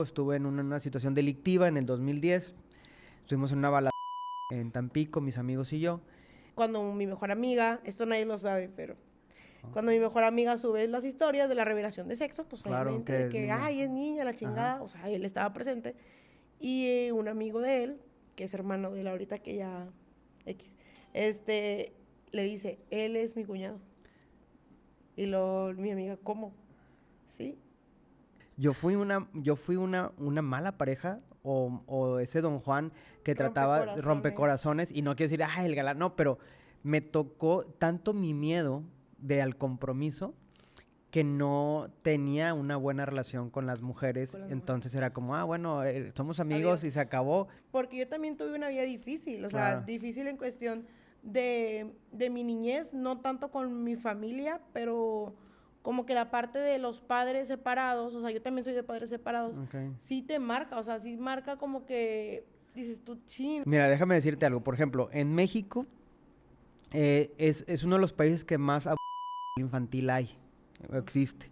Estuve en una situación delictiva en el 2010. Estuvimos en una balacera en Tampico, mis amigos y yo. Cuando mi mejor amiga, esto nadie lo sabe, pero cuando mi mejor amiga sube las historias de la revelación de sexo, pues Claro, obviamente que de es que, niña. ay, es niña, la chingada, Ajá. o sea, él estaba presente. Y un amigo de él, que es hermano de él ahorita, que ya X, le dice, él es mi cuñado. Y mi amiga, ¿cómo? ¿Sí? Yo fui una mala pareja o ese don Juan que trataba rompecorazones y no quiero decir, el galán, no, pero me tocó tanto mi miedo al compromiso que no tenía una buena relación con las mujeres. Entonces era como, bueno, somos amigos. Adiós. Y se acabó. Porque yo también tuve una vida difícil, o Claro. sea, difícil en cuestión de mi niñez, no tanto con mi familia, pero como que la parte de los padres separados, o sea, yo también soy de padres separados, Okay. Sí te marca, o sea, sí marca como que dices tú, chin. Mira, déjame decirte algo. Por ejemplo, en México es uno de los países que más abuso infantil hay, existe.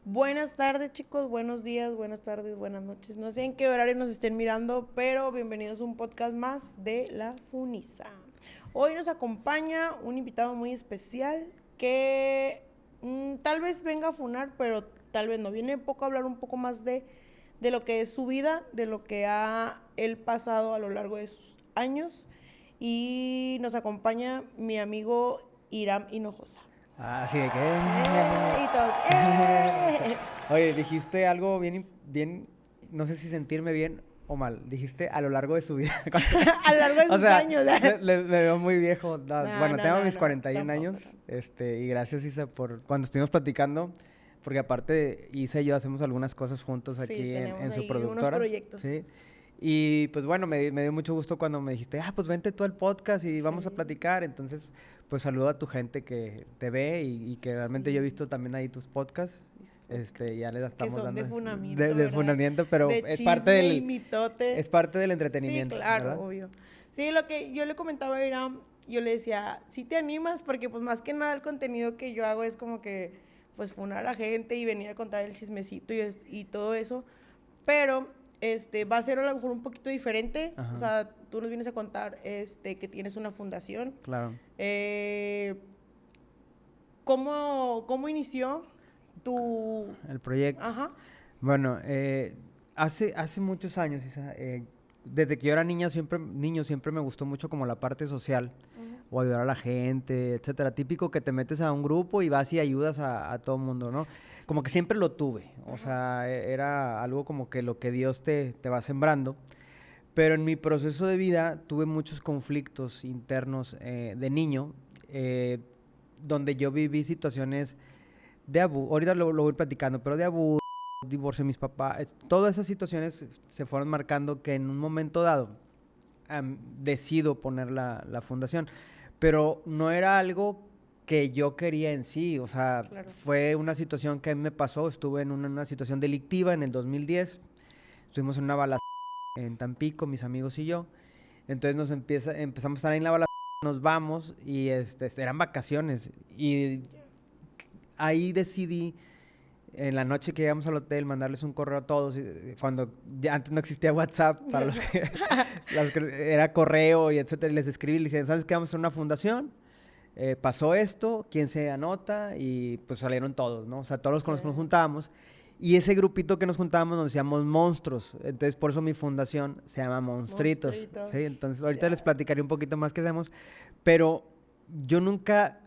Buenas tardes, chicos, buenos días, buenas tardes, buenas noches. No sé en qué horario nos estén mirando, pero bienvenidos a un podcast más de La Funisa. Hoy nos acompaña un invitado muy especial que tal vez venga a funar, pero tal vez no. Viene poco a hablar un poco más de lo que es su vida, de lo que ha él pasado a lo largo de sus años. Y nos acompaña mi amigo Iram Hinojosa. Así de que... Y todos, Oye, dijiste algo bien, no sé si sentirme bien o mal. Dijiste a lo largo de su vida. A lo largo de sus años. Me veo muy viejo. Tengo mis 41 años. Y gracias, Isa, por cuando estuvimos platicando. Porque aparte, Isa y yo hacemos algunas cosas juntos aquí en su productora. Unos proyectos. Sí. Y pues bueno, me dio mucho gusto cuando me dijiste, pues vente tú al podcast y vamos a platicar. Entonces, pues saludo a tu gente que te ve y que realmente yo he visto también ahí tus podcasts. Ya les estamos que son dando de funamiento, de funamiento, pero de es parte del mitote. Es parte del entretenimiento. Sí, claro, ¿verdad? obvio. Sí, lo que yo le comentaba a Iram, yo le decía, sí te animas, porque pues más que nada el contenido que yo hago es como que pues funar a la gente y venir a contar el chismecito y todo eso, pero va a ser a lo mejor un poquito diferente. Ajá. O sea, tú nos vienes a contar que tienes una fundación. Claro. ¿Cómo inició el proyecto? Ajá. Bueno, hace muchos años, Isa, desde que yo era niño siempre me gustó mucho como la parte social, o ayudar a la gente, etcétera. Típico que te metes a un grupo y vas y ayudas a todo el mundo, ¿no? Como que siempre lo tuve, o sea, era algo como que lo que Dios te va sembrando. Pero en mi proceso de vida tuve muchos conflictos internos de niño, donde yo viví situaciones de abuso, ahorita lo voy platicando, pero de abuso, divorcio de mis papás, todas esas situaciones se fueron marcando que en un momento dado decido poner la fundación, pero no era algo que yo quería en sí, o sea, claro. Fue una situación que a mí me pasó. Estuve en una situación delictiva en el 2010, estuvimos en una balacera en Tampico, mis amigos y yo. Entonces empezamos a estar ahí en la balacera, nos vamos y eran vacaciones y ahí decidí en la noche que llegamos al hotel mandarles un correo a todos, cuando ya antes no existía WhatsApp, para los que era correo y etcétera, y les escribí, les dije, ¿sabes qué? Vamos a hacer una fundación, pasó esto, ¿quién se anota? Y pues salieron todos, ¿no? O sea, todos los con los que nos juntábamos. Y ese grupito que nos juntábamos nos decíamos monstruos. Entonces, por eso mi fundación se llama Monstritos. ¿Sí? Entonces, ahorita les platicaré un poquito más qué hacemos. Pero yo nunca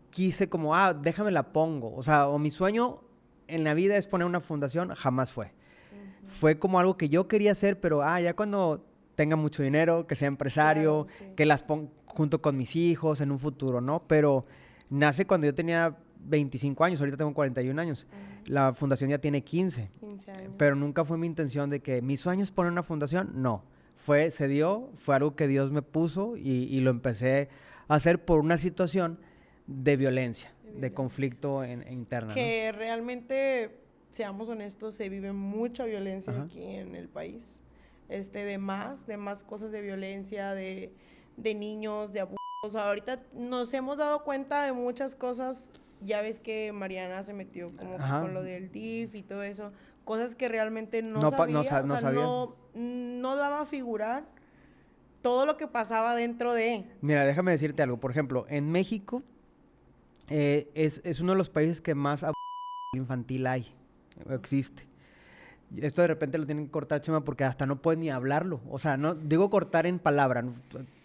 quise como, déjame la pongo. O sea, o mi sueño en la vida es poner una fundación, jamás fue. Fue como algo que yo quería hacer, pero ya cuando tenga mucho dinero, que sea empresario, claro, sí, que las ponga junto con mis hijos en un futuro, ¿no? Pero nace cuando yo tenía 25 años, ahorita tengo 41 años. La fundación ya tiene 15 años. Pero nunca fue mi intención de que mi sueño es poner una fundación, no. Fue algo que Dios me puso y lo empecé a hacer por una situación de violencia, de conflicto interna. Que ¿no? Realmente, seamos honestos, se vive mucha violencia aquí en el país. De más cosas de violencia, de niños, de abusos. Ahorita nos hemos dado cuenta de muchas cosas ya ves que Mariana se metió como que Ajá. con lo del DIF y todo eso, cosas que realmente no No, sabía, no o sea, sabía. no daba a figurar todo lo que pasaba dentro de... Mira, déjame decirte algo. Por ejemplo, en México es uno de los países que más abuso infantil hay, existe. Esto de repente lo tienen que cortar, Chema, porque hasta no pueden ni hablarlo. O sea, no digo cortar en palabra, ¿no?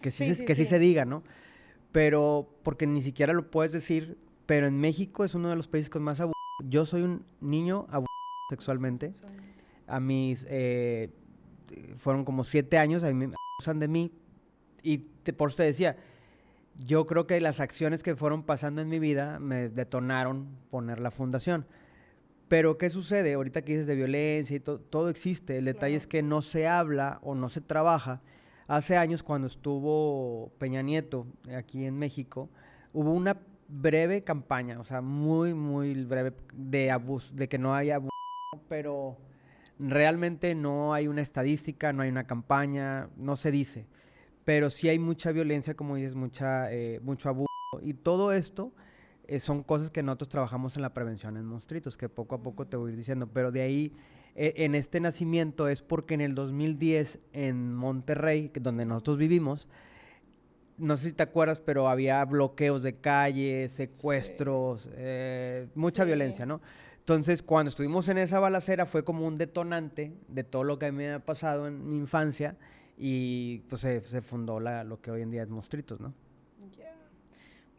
Que sí se diga, ¿no? Pero porque ni siquiera lo puedes decir. Pero en México es uno de los países con más abuso. Yo soy un niño abusado sexualmente. A mis fueron como 7 años, a mí me abusan de mí. Y por eso te decía, yo creo que las acciones que fueron pasando en mi vida me detonaron poner la fundación. Pero, ¿qué sucede? Ahorita que dices de violencia y todo existe. El detalle es que no se habla o no se trabaja. Hace años, cuando estuvo Peña Nieto aquí en México, hubo una breve campaña, o sea, muy, muy breve, de abuso, de que no haya abuso, pero realmente no hay una estadística, no hay una campaña, no se dice. Pero sí hay mucha violencia, como dices, mucho abuso. Y todo esto son cosas que nosotros trabajamos en la prevención en Monstruitos, que poco a poco te voy a ir diciendo. Pero de ahí, en este nacimiento, es porque en el 2010, en Monterrey, donde nosotros vivimos, no sé si te acuerdas, pero había bloqueos de calles, secuestros, mucha violencia, ¿no? Entonces, cuando estuvimos en esa balacera, fue como un detonante de todo lo que a mí me ha pasado en mi infancia, y pues se fundó lo que hoy en día es Monstruitos, ¿no? Yeah.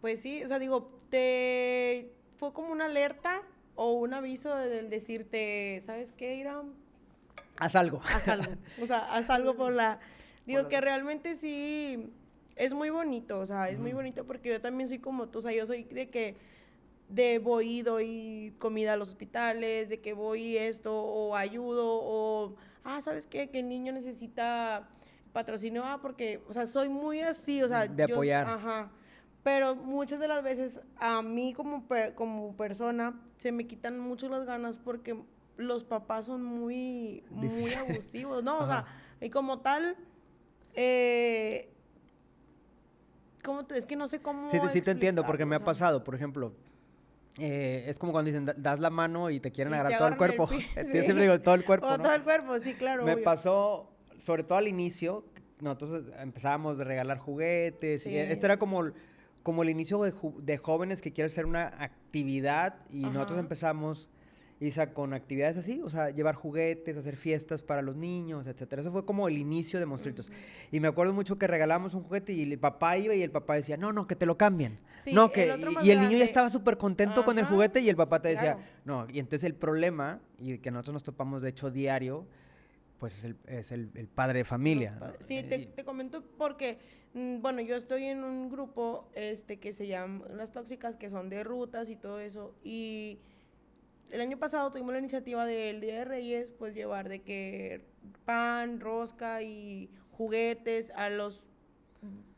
Pues sí, o sea, digo, fue como una alerta o un aviso del decirte, ¿sabes qué, Iram? Haz algo. Haz algo. O sea, haz algo por la... Digo que realmente sí es muy bonito, o sea, es muy bonito porque yo también soy como tú, o sea, yo soy de que voy y doy comida a los hospitales, de que voy esto o ayudo o, ¿sabes qué? Que el niño necesita patrocinio, porque, o sea, soy muy así, o sea, de apoyar. Ajá. Pero muchas de las veces a mí como persona se me quitan mucho las ganas porque los papás son muy abusivos, ¿no? O sea, y como tal, es que no sé cómo Sí te entiendo, porque me ha explicarlo, o sea, pasado, por ejemplo, es como cuando dicen, das la mano y te quieren y te agarrar todo el agarran el cuerpo. pie, Sí, sí. siempre digo todo el cuerpo, O ¿no? todo el cuerpo, sí, claro, Me obvio. pasó, sobre todo al inicio, nosotros empezábamos de regalar juguetes, Sí. y este era como el inicio de jóvenes que quieren hacer una actividad, y Ajá. nosotros empezamos, Isa, con actividades así, o sea, llevar juguetes, hacer fiestas para los niños, etcétera. Eso fue como el inicio de Monstruitos. Y me acuerdo mucho que regalamos un juguete y el papá iba y el papá decía, no, que te lo cambien. Sí, No, el otro más y el niño ya grande. estaba súper contento con el Ajá, juguete, y el papá te decía, claro. no. Y entonces el problema, y que nosotros nos topamos de hecho diario, pues es el padre de familia, ¿no? Sí, te comento porque, bueno, yo estoy en un grupo que se llama Las Tóxicas, que son de rutas y todo eso, y el año pasado tuvimos la iniciativa del Día de Reyes, pues llevar de que pan, rosca y juguetes a los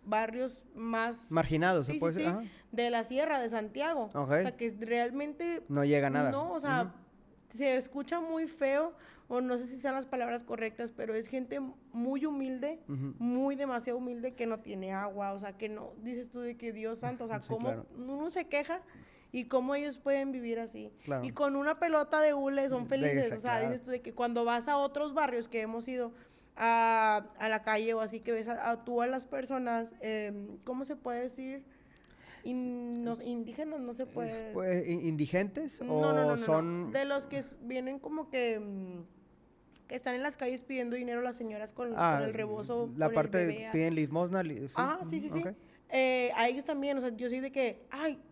barrios más Marginados, sí, ¿se puede sí, decir? sí, Ajá. de la Sierra de Santiago. Ok. O sea, que realmente No llega nada. no, o sea, se escucha muy feo, o no sé si sean las palabras correctas, pero es gente muy humilde, muy demasiado humilde, que no tiene agua, o sea, que no, dices tú de que Dios santo, o sea, Sí, cómo claro. uno se queja y cómo ellos pueden vivir así. Claro. Y con una pelota de hule son felices, esa, o sea, claro. dices tú de que cuando vas a otros barrios que hemos ido a la calle o así, que ves tú a las personas, ¿cómo se puede decir? Indígenas no se puede... Pues, ¿indigentes? No, ¿O no, no, no, son...? no. De los que vienen como que están en las calles pidiendo dinero las señoras con el rebozo, la con parte el bebé. piden limosna. ¿Sí? Sí. Ok. A ellos también, o sea, yo soy de que,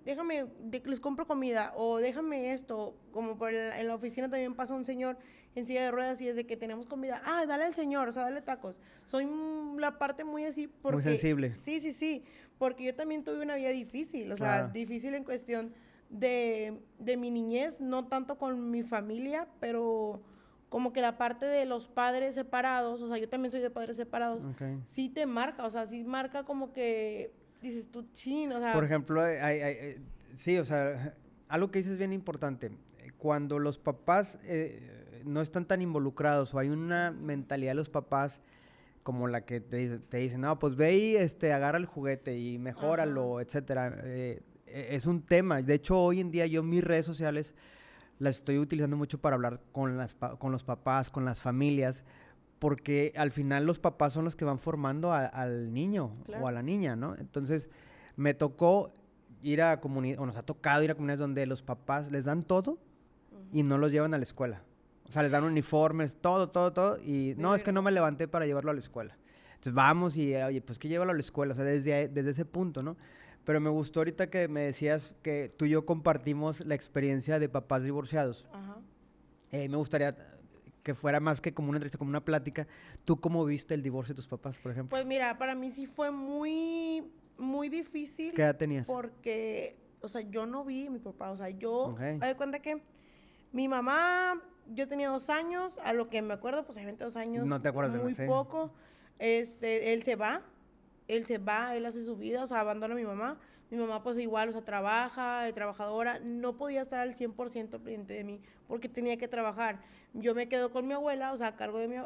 déjame, les compro comida, o déjame esto, como en la oficina también pasa un señor en silla de ruedas y es de que tenemos comida, dale al señor, o sea, dale tacos. Soy la parte muy así porque... Muy sensible. Sí, porque yo también tuve una vida difícil, o sea, Claro. difícil en cuestión de mi niñez, no tanto con mi familia, pero como que la parte de los padres separados, o sea, yo también soy de padres separados, Okay. sí te marca, o sea, sí marca como que dices tú, chin, o sea... Por ejemplo, sí, o sea, algo que dices es bien importante. Cuando los papás no están tan involucrados, o hay una mentalidad de los papás como la que te dicen, no, pues ve y agarra el juguete y mejóralo, etcétera. es un tema. De hecho, hoy en día yo mis redes sociales las estoy utilizando mucho para hablar con los papás, con las familias, porque al final los papás son los que van formando al niño o a la niña, ¿no? Entonces, me tocó ir a comunidades, o nos ha tocado ir a comunidades donde los papás les dan todo y no los llevan a la escuela. O sea, les dan uniformes, todo, y no, es que no me levanté para llevarlo a la escuela. Entonces, vamos y, oye, pues que llévalo a la escuela, o sea, desde ese punto, ¿no? Pero me gustó ahorita que me decías que tú y yo compartimos la experiencia de papás divorciados. Ajá. Me gustaría que fuera más que como una entrevista, como una plática. ¿Tú cómo viste el divorcio de tus papás, por ejemplo? Pues mira, para mí sí fue muy, muy difícil. ¿Qué edad tenías? Porque, o sea, yo no vi a mi papá. O sea, yo, Okay. me doy cuenta que mi mamá, yo tenía 2 años, a lo que me acuerdo, pues obviamente 2 años. No te acuerdas de muy nada, sí. poco. Él se va, él hace su vida, o sea, abandona a mi mamá. Mi mamá pues igual, o sea, trabaja, trabajadora, no podía estar al 100% pendiente de mí porque tenía que trabajar. Yo me quedo con mi abuela, o sea, a cargo de mi,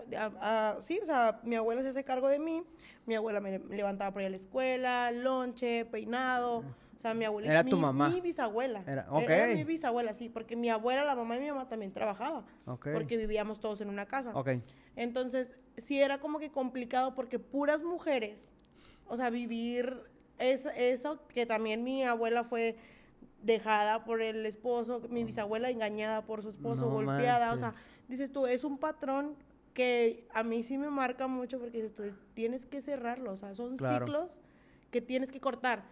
sí, o sea, mi abuela se hace cargo de mí, mi abuela me levantaba para ir a la escuela, lonche, peinado, o sea, mi abuelita. ¿Era tu mamá? Mi bisabuela. Okay. Era mi bisabuela, sí, porque mi abuela, la mamá de mi mamá también trabajaba, Okay. porque vivíamos todos en una casa. Okay. Entonces, sí era como que complicado porque puras mujeres, o sea, vivir eso, que también mi abuela fue dejada por el esposo, mi bisabuela engañada por su esposo, No golpeada, manches. o sea, dices tú, es un patrón que a mí sí me marca mucho porque dices tú, tienes que cerrarlo, o sea, son Claro. ciclos que tienes que cortar.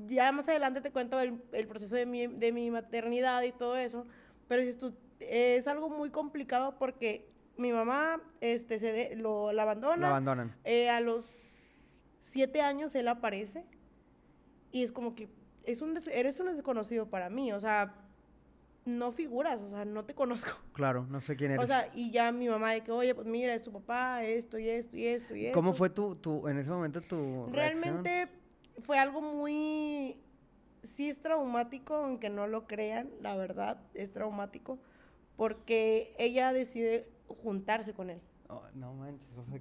Ya más adelante te cuento el proceso de mi maternidad y todo eso, pero dices tú, es algo muy complicado porque mi mamá la abandona. La abandonan. A los 7 años él aparece y es como que eres un desconocido para mí, o sea, no figuras, o sea, no te conozco. Claro, no sé quién eres. O sea, y ya mi mamá de que, oye, pues mira, es tu papá, esto y esto y esto y esto. ¿Cómo fue en ese momento tu Realmente fue algo muy, sí es traumático, aunque no lo crean, la verdad, es traumático, porque ella decide juntarse con él. Oh, no manches, o sea,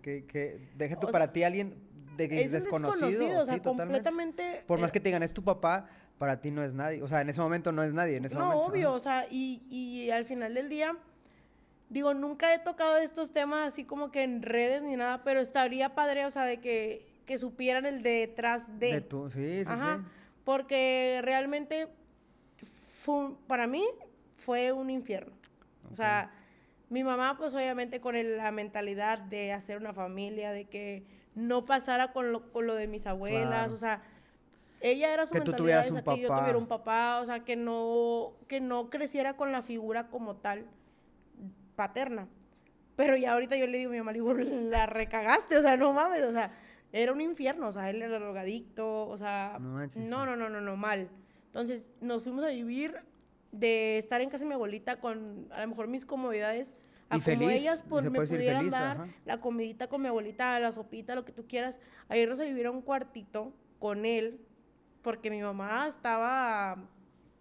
deja tú O para sea, ti alguien es un desconocido, o sea, sí, totalmente. completamente. Por más que te digan, es tu papá, para ti no es nadie. O sea, en ese momento no es nadie, en ese No, momento. obvio, Ajá. o sea, y al final del día, digo, nunca he tocado estos temas así como que en redes ni nada, pero estaría padre, o sea, de que supieran el detrás de. De tú, sí, Ajá, sí. porque realmente para mí fue un infierno. Okay. O sea, mi mamá pues obviamente con la mentalidad de hacer una familia, de que no pasara con lo de mis abuelas, Claro. o sea, ella era su Que tú mentalidad tuvieras esa, un que yo papá. tuviera un papá, o sea, que no creciera con la figura como tal paterna. Pero ya ahorita yo le digo a mi mamá, le digo, la recagaste, o sea, no mames, o sea, era un infierno, o sea, él era drogadicto, o sea, No manches. no, mal. Entonces, nos fuimos a vivir de estar en casa de mi abuelita con a lo mejor mis comodidades, a Y como feliz, ellas pues se me puede decir pudieran feliz, dar ajá. la comidita con mi abuelita, la sopita, lo que tú quieras, a irnos a vivir a un cuartito con él, porque mi mamá estaba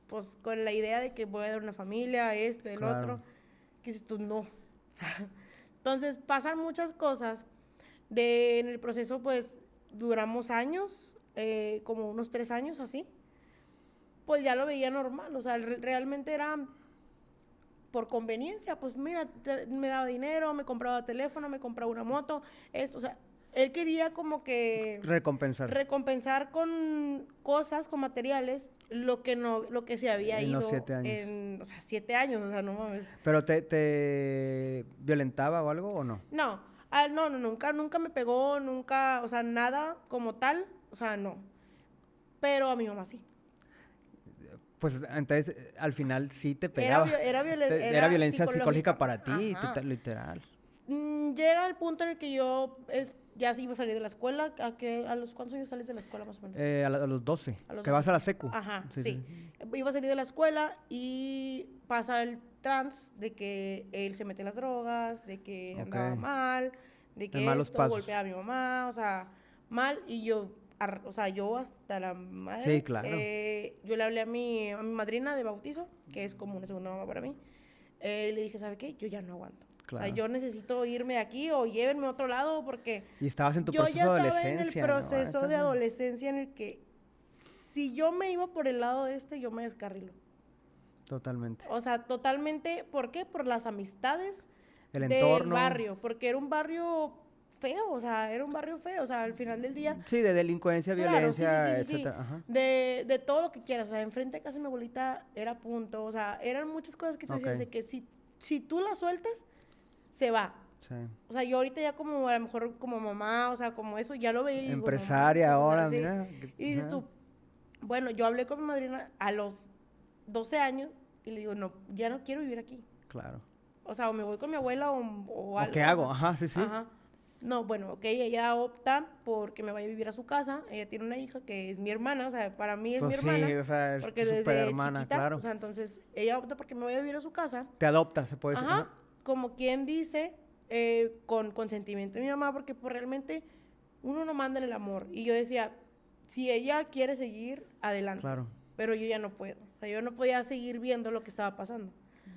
pues con la idea de que voy a dar una familia, el Claro. otro, que dices tú, no. Entonces pasan muchas cosas, en el proceso pues duramos años, como unos 3 años así, pues ya lo veía normal, o sea, realmente era por conveniencia, pues mira, me daba dinero, me compraba teléfono, me compraba una moto, o sea, él quería como que recompensar con cosas, con materiales, lo que se había ido los 7 años. o sea, 7 años, o sea, no mames. ¿Pero te violentaba o algo o no? No, nunca me pegó, nunca, o sea, nada como tal, o sea, no. Pero a mi mamá sí. Pues entonces al final sí te pegaba. Era violencia psicológica para ti, literal. Llega el punto en el que yo ya sí iba a salir de la escuela. ¿A los cuántos años sales de la escuela más o menos? A los 12. A los que 12. vas a la secu. Ajá, sí. Iba a salir de la escuela y pasa el trans de que él se mete en las drogas, de que andaba mal, de que golpeaba a mi mamá, o sea, mal. Y yo, o sea, yo hasta la madre. Sí, claro. Yo le hablé a mi madrina de bautizo, que es como una segunda mamá para mí. Le dije, ¿sabe qué? Yo ya no aguanto. Claro. O sea, yo necesito irme de aquí o llévenme a otro lado porque... Y estabas en tu proceso de adolescencia. Yo ya estaba en el proceso de adolescencia en el que si yo me iba por el lado yo me descarrilo. Totalmente. O sea, totalmente, ¿por qué? Por las amistades El del entorno. barrio, porque era un barrio feo, o sea, al final del día. Sí, de delincuencia, Claro, violencia, sí. etcétera. Ajá. De todo lo que quieras, o sea, enfrente de casa de mi abuelita era punto, o sea, eran muchas cosas que tú decías de que si tú la sueltas, se va. Sí. O sea, yo ahorita ya como, a lo mejor como mamá, o sea, como eso, ya lo veía y digo, no Empresaria manches, o sea, ahora, sí. mira. Y dices tú, bueno, yo hablé con mi madrina a los 12 años y le digo, no, ya no quiero vivir aquí. Claro. O sea, o me voy con mi abuela o algo. ¿O qué hago? O sea, Ajá, sí, sí. Ajá. No, bueno, ok, ella opta porque me vaya a vivir a su casa. Ella tiene una hija que es mi hermana, o sea, para mí es Pues mi hermana. sí, o sea, es porque tu desde superhermana, chiquita, claro. o sea, entonces ella opta porque me vaya a vivir a su casa. Te adopta, se puede decir. Ajá, como quien dice, con consentimiento de mi mamá, porque pues realmente uno no manda en el amor. Y yo decía, si ella quiere seguir, adelante. Claro. Pero yo ya no puedo. O sea, yo no podía seguir viendo lo que estaba pasando.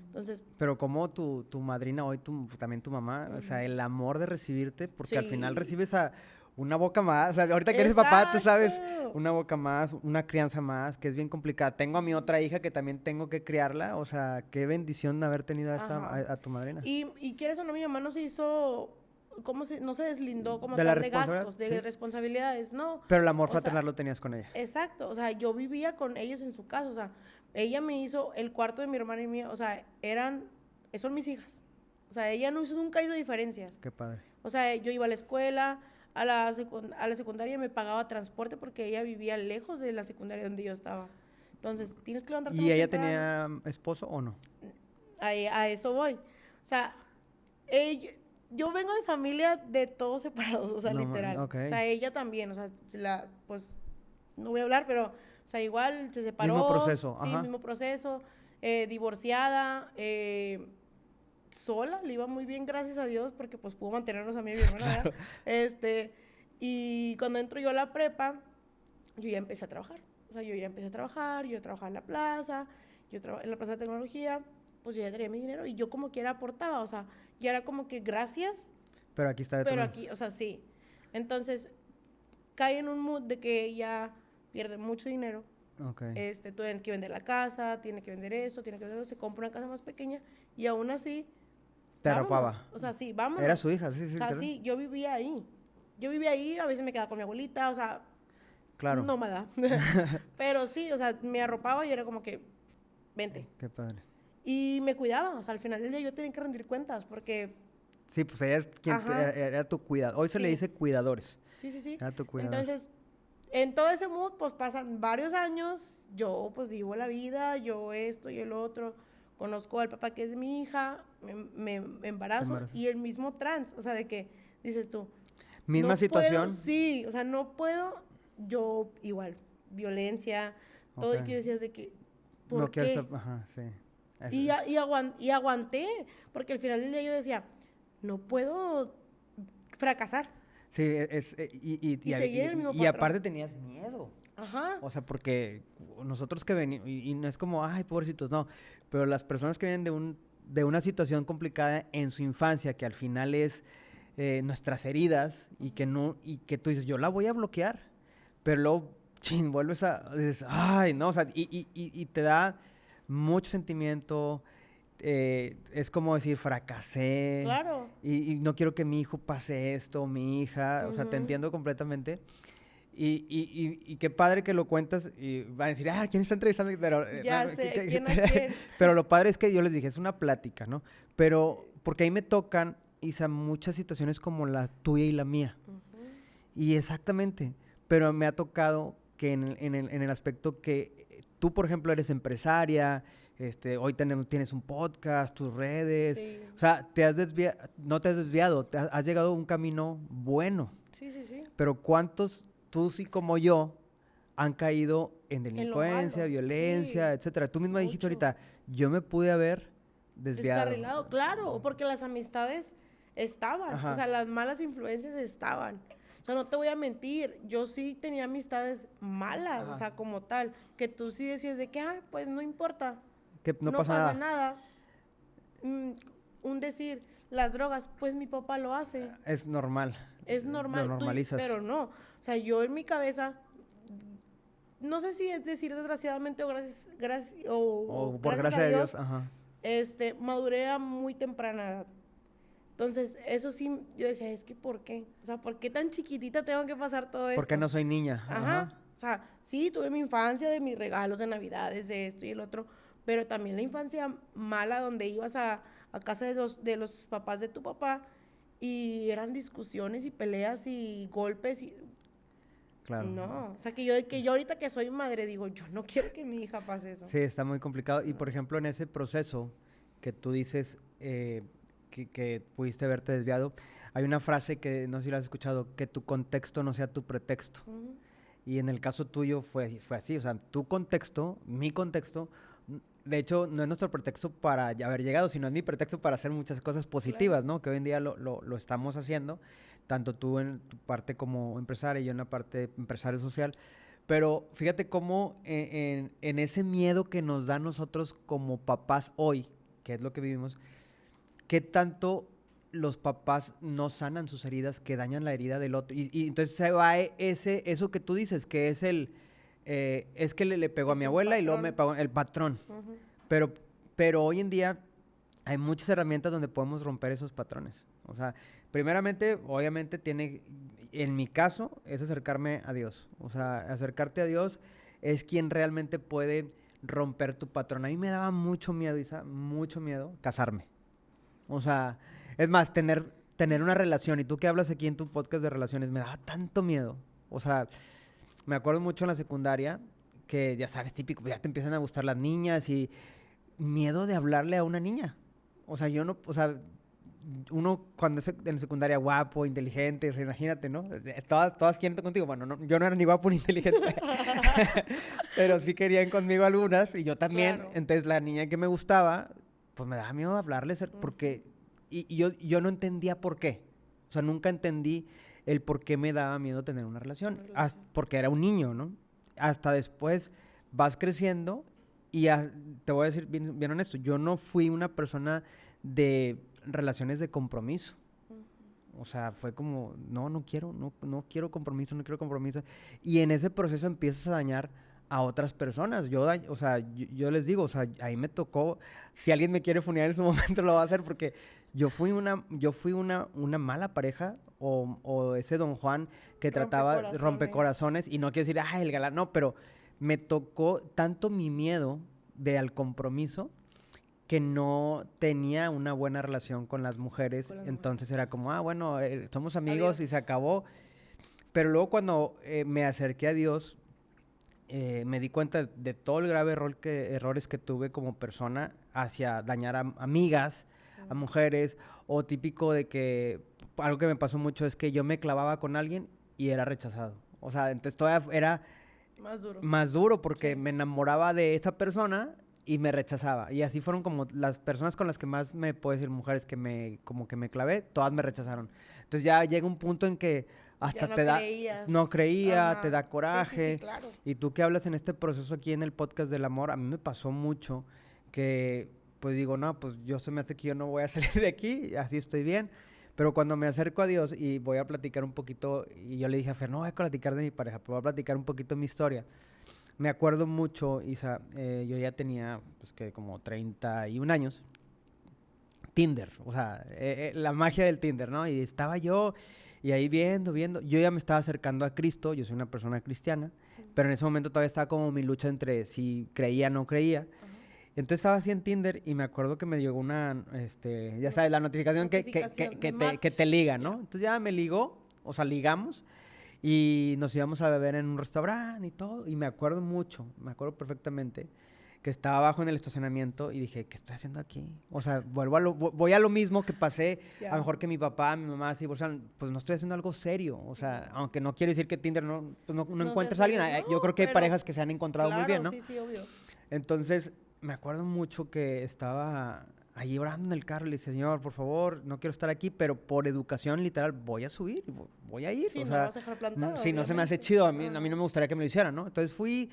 Entonces, Pero como tu madrina hoy, también tu mamá, o sea, el amor de recibirte, porque al final recibes a una boca más, o sea, ahorita que eres papá, tú sabes, una boca más, una crianza más, que es bien complicada. Tengo a mi otra hija que también tengo que criarla, o sea, qué bendición haber tenido a tu madrina. Y quieres o no, mi mamá no se hizo, no se deslindó como de la tal de gastos, de ¿sí? responsabilidades, no. Pero el amor fraternal lo tenías con ella. Exacto, o sea, yo vivía con ellos en su casa, o sea, ella me hizo el cuarto de mi hermana y mío, o sea, son mis hijas. O sea, ella nunca hizo diferencias. Qué padre. O sea, yo iba a la escuela, a la secundaria me pagaba transporte porque ella vivía lejos de la secundaria donde yo estaba. Entonces, tienes que levantarte ¿Y muy ella temprano. tenía esposo o no? A eso voy. O sea, yo vengo de familia de todos separados, o sea, No, literal. okay. O sea, ella también, o sea, pues, no voy a hablar, pero, o sea, igual se separó. Mismo proceso, sí, ajá. mismo proceso, divorciada, sola, le iba muy bien, gracias a Dios, porque pues pudo mantenernos a mí y a mi hermana, ¿verdad? Y cuando entro yo a la prepa, yo ya empecé a trabajar. O sea, yo trabajaba en la plaza, en la plaza de tecnología, pues yo ya tenía mi dinero y yo como quiera aportaba, o sea, ya era como que gracias. Pero aquí está de Pero aquí, o sea, sí. Entonces, cae en un mood de que ella pierde mucho dinero. Okay. Tiene que vender la casa, tiene que vender eso, se compra una casa más pequeña y aún así... Te arropaba. O sea, sí, vámonos. Era su hija, sí, sí. O sea, sí, yo vivía ahí. A veces me quedaba con mi abuelita, o sea... Claro. Nómada. Pero sí, o sea, me arropaba y era como que, vente. Qué padre. Y me cuidaba, o sea, al final del día yo tenía que rendir cuentas porque... Sí, pues ella es quien era tu cuidador. Hoy se le dice cuidadores. Sí. Era tu cuidador. Entonces, en todo ese mood, pues pasan varios años, yo pues vivo la vida, yo esto y el otro, conozco al papá que es mi hija, me embarazo y el mismo trans, o sea, de que dices tú... Misma no situación. Puedo, sí, o sea, no puedo, yo igual, violencia, todo, y que decías de que, ¿por qué? Ajá, sí. Y aguanté, porque al final del día yo decía, no puedo fracasar. Sí, seguir el mismo y patrón. aparte tenías miedo. Ajá. O sea, porque nosotros que venimos, y no es como, ay, pobrecitos, no, pero las personas que vienen de una situación complicada en su infancia, que al final es nuestras heridas, y que tú dices, yo la voy a bloquear, pero luego, vuelves dices, ay, no, o sea, y te da mucho sentimiento. Es como decir, fracasé. Claro. Y no quiero que mi hijo pase esto, mi hija. O sea, te entiendo completamente. Y qué padre que lo cuentas. Y van a decir, ¿quién está entrevistando? Pero, ya sé, ¿quién a quién? Pero lo padre es que yo les dije, es una plática, ¿no? Pero, porque ahí me tocan, Isa, muchas situaciones como la tuya y la mía. Y exactamente. Pero me ha tocado que en el aspecto que tú, por ejemplo, eres empresaria. Hoy tienes un podcast, tus redes, sí. O sea, no te has desviado, has llegado a un camino bueno. Sí. Pero ¿cuántos, tú sí como yo, han caído en delincuencia, violencia, etcétera? Tú misma dijiste ahorita, yo me pude haber desviado. Descarrilado, claro, porque las amistades estaban, Ajá. O sea, las malas influencias estaban. O sea, no te voy a mentir, yo sí tenía amistades malas, o sea, como tal, que tú sí decías de que, pues no importa. Que no pasa nada. Un decir, las drogas, pues mi papá lo hace. Es normal. Es normal. Lo normalizas. Pero no. O sea, yo en mi cabeza no sé si es decir desgraciadamente o O por gracias gracia a de Dios, Dios, ajá. maduré a muy temprana edad. Entonces, eso sí, yo decía, es que ¿por qué? O sea, ¿por qué tan chiquitita tengo que pasar todo esto? Porque no soy niña, Ajá. ajá. O sea, sí, tuve mi infancia de mis regalos de Navidades, de esto y el otro, pero también la infancia mala donde ibas a casa de los papás de tu papá y eran discusiones y peleas y golpes y... Claro. No, o sea, que yo ahorita que soy madre digo, yo no quiero que mi hija pase eso. Sí, está muy complicado. Y por ejemplo, en ese proceso que tú dices que pudiste verte desviado, hay una frase que no sé si la has escuchado, que tu contexto no sea tu pretexto. Ujú. Y en el caso tuyo fue así, o sea, tu contexto, mi contexto, de hecho, no es nuestro pretexto para ya haber llegado, sino es mi pretexto para hacer muchas cosas positivas, ¿no? Que hoy en día lo estamos haciendo, tanto tú en tu parte como empresaria y yo en la parte empresario social. Pero fíjate cómo en ese miedo que nos da a nosotros como papás hoy, que es lo que vivimos, qué tanto los papás no sanan sus heridas que dañan la herida del otro. Y entonces se va eso que tú dices, que es es que le pegó a Es mi un abuela y luego me patrón. pegó el patrón. Ujú. Pero, pero hoy en día hay muchas herramientas donde podemos romper esos patrones. O sea, primeramente, obviamente en mi caso, es acercarme a Dios. O sea, acercarte a Dios es quien realmente puede romper tu patrón. A mí me daba mucho miedo, Isa, mucho miedo casarme. O sea, es más, tener una relación, y tú que hablas aquí en tu podcast de relaciones, me daba tanto miedo. O sea, me acuerdo mucho en la secundaria, que ya sabes, típico, ya te empiezan a gustar las niñas y miedo de hablarle a una niña. O sea, yo no, o sea, uno cuando es en secundaria guapo, inteligente, o sea, imagínate, ¿no? Todas quieren estar contigo. Bueno, yo no era ni guapo ni inteligente, pero sí querían conmigo algunas y yo también. Claro. Entonces la niña que me gustaba, pues me daba miedo hablarle porque... Y yo no entendía por qué. O sea, nunca entendí el por qué me daba miedo tener una relación. Porque era un niño, ¿no? Hasta después vas creciendo y te voy a decir bien honesto, yo no fui una persona de relaciones de compromiso. O sea, fue como, no quiero compromiso, no quiero compromiso. Y en ese proceso empiezas a dañar a otras personas. O sea, yo les digo, o sea, ahí me tocó, si alguien me quiere funear en su momento lo va a hacer porque yo fui una mala pareja o ese don Juan que trataba de rompecorazones y no quiero decir, el galán, no, pero me tocó tanto mi miedo al compromiso que no tenía una buena relación con las mujeres, entonces era como, bueno, somos amigos. Adiós. Y se acabó. Pero luego cuando me acerqué a Dios, me di cuenta de todo el grave errores que tuve como persona hacia dañar a amigas, a mujeres, o típico de que, algo que me pasó mucho es que yo me clavaba con alguien y era rechazado. O sea, entonces todavía era más duro porque me enamoraba de esa persona y me rechazaba. Y así fueron como las personas con las que más me puedo decir, mujeres como que me clavé, todas me rechazaron. Entonces ya llega un punto en que hasta no creía, te da coraje. Sí, claro. Y tú que hablas en este proceso aquí en el podcast del amor, a mí me pasó mucho que pues digo, no, pues yo se me hace que yo no voy a salir de aquí, así estoy bien. Pero cuando me acerco a Dios y voy a platicar un poquito, y yo le dije a Fer, no voy a platicar de mi pareja, pero voy a platicar un poquito mi historia. Me acuerdo mucho, Isa, yo ya tenía pues que como 31 años. Tinder, o sea, la magia del Tinder, ¿no? Y estaba yo y ahí viendo, yo ya me estaba acercando a Cristo, yo soy una persona cristiana, pero en ese momento todavía estaba como mi lucha entre si creía o no creía. Entonces estaba así en Tinder y me acuerdo que me llegó una, ya sabes, la notificación que te liga, ¿no? Entonces ya me ligó, o sea, ligamos y nos íbamos a beber en un restaurante y todo. Y me acuerdo perfectamente que estaba abajo en el estacionamiento y dije, ¿qué estoy haciendo aquí? O sea, voy a lo mismo que pasé, a lo mejor que mi papá, mi mamá, así, o sea, pues no estoy haciendo algo serio. O sea, aunque no quiero decir que Tinder no encuentres a alguien, yo creo que hay parejas que se han encontrado muy bien, ¿no? Sí, obvio. Entonces, me acuerdo mucho que estaba ahí orando en el carro y le dije, Señor, por favor, no quiero estar aquí, pero por educación literal voy a subir, voy a ir. Sí, o no sea, vas a dejar plantado. Sí, no se me hace chido, a mí no me gustaría que me lo hicieran, ¿no? Entonces fui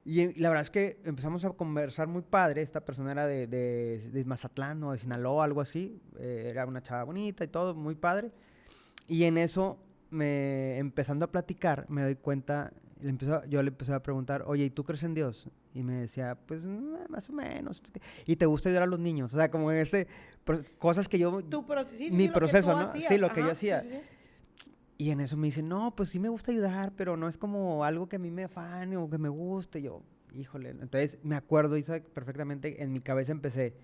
y la verdad es que empezamos a conversar muy padre. Esta persona era de Mazatlán o de Sinaloa, algo así. Era una chava bonita y todo, muy padre. Y en eso, empezando a platicar, me doy cuenta yo le empecé a preguntar, oye, ¿y tú crees en Dios? Y me decía, pues más o menos. ¿Y te gusta ayudar a los niños? O sea, como cosas que yo... mi proceso, ¿no? Sí, lo que yo hacía. Sí. Y en eso me dice, no, pues sí me gusta ayudar, pero no es como algo que a mí me afane o que me guste. Y yo, híjole. Entonces me acuerdo, Isa, perfectamente, en mi cabeza empecé,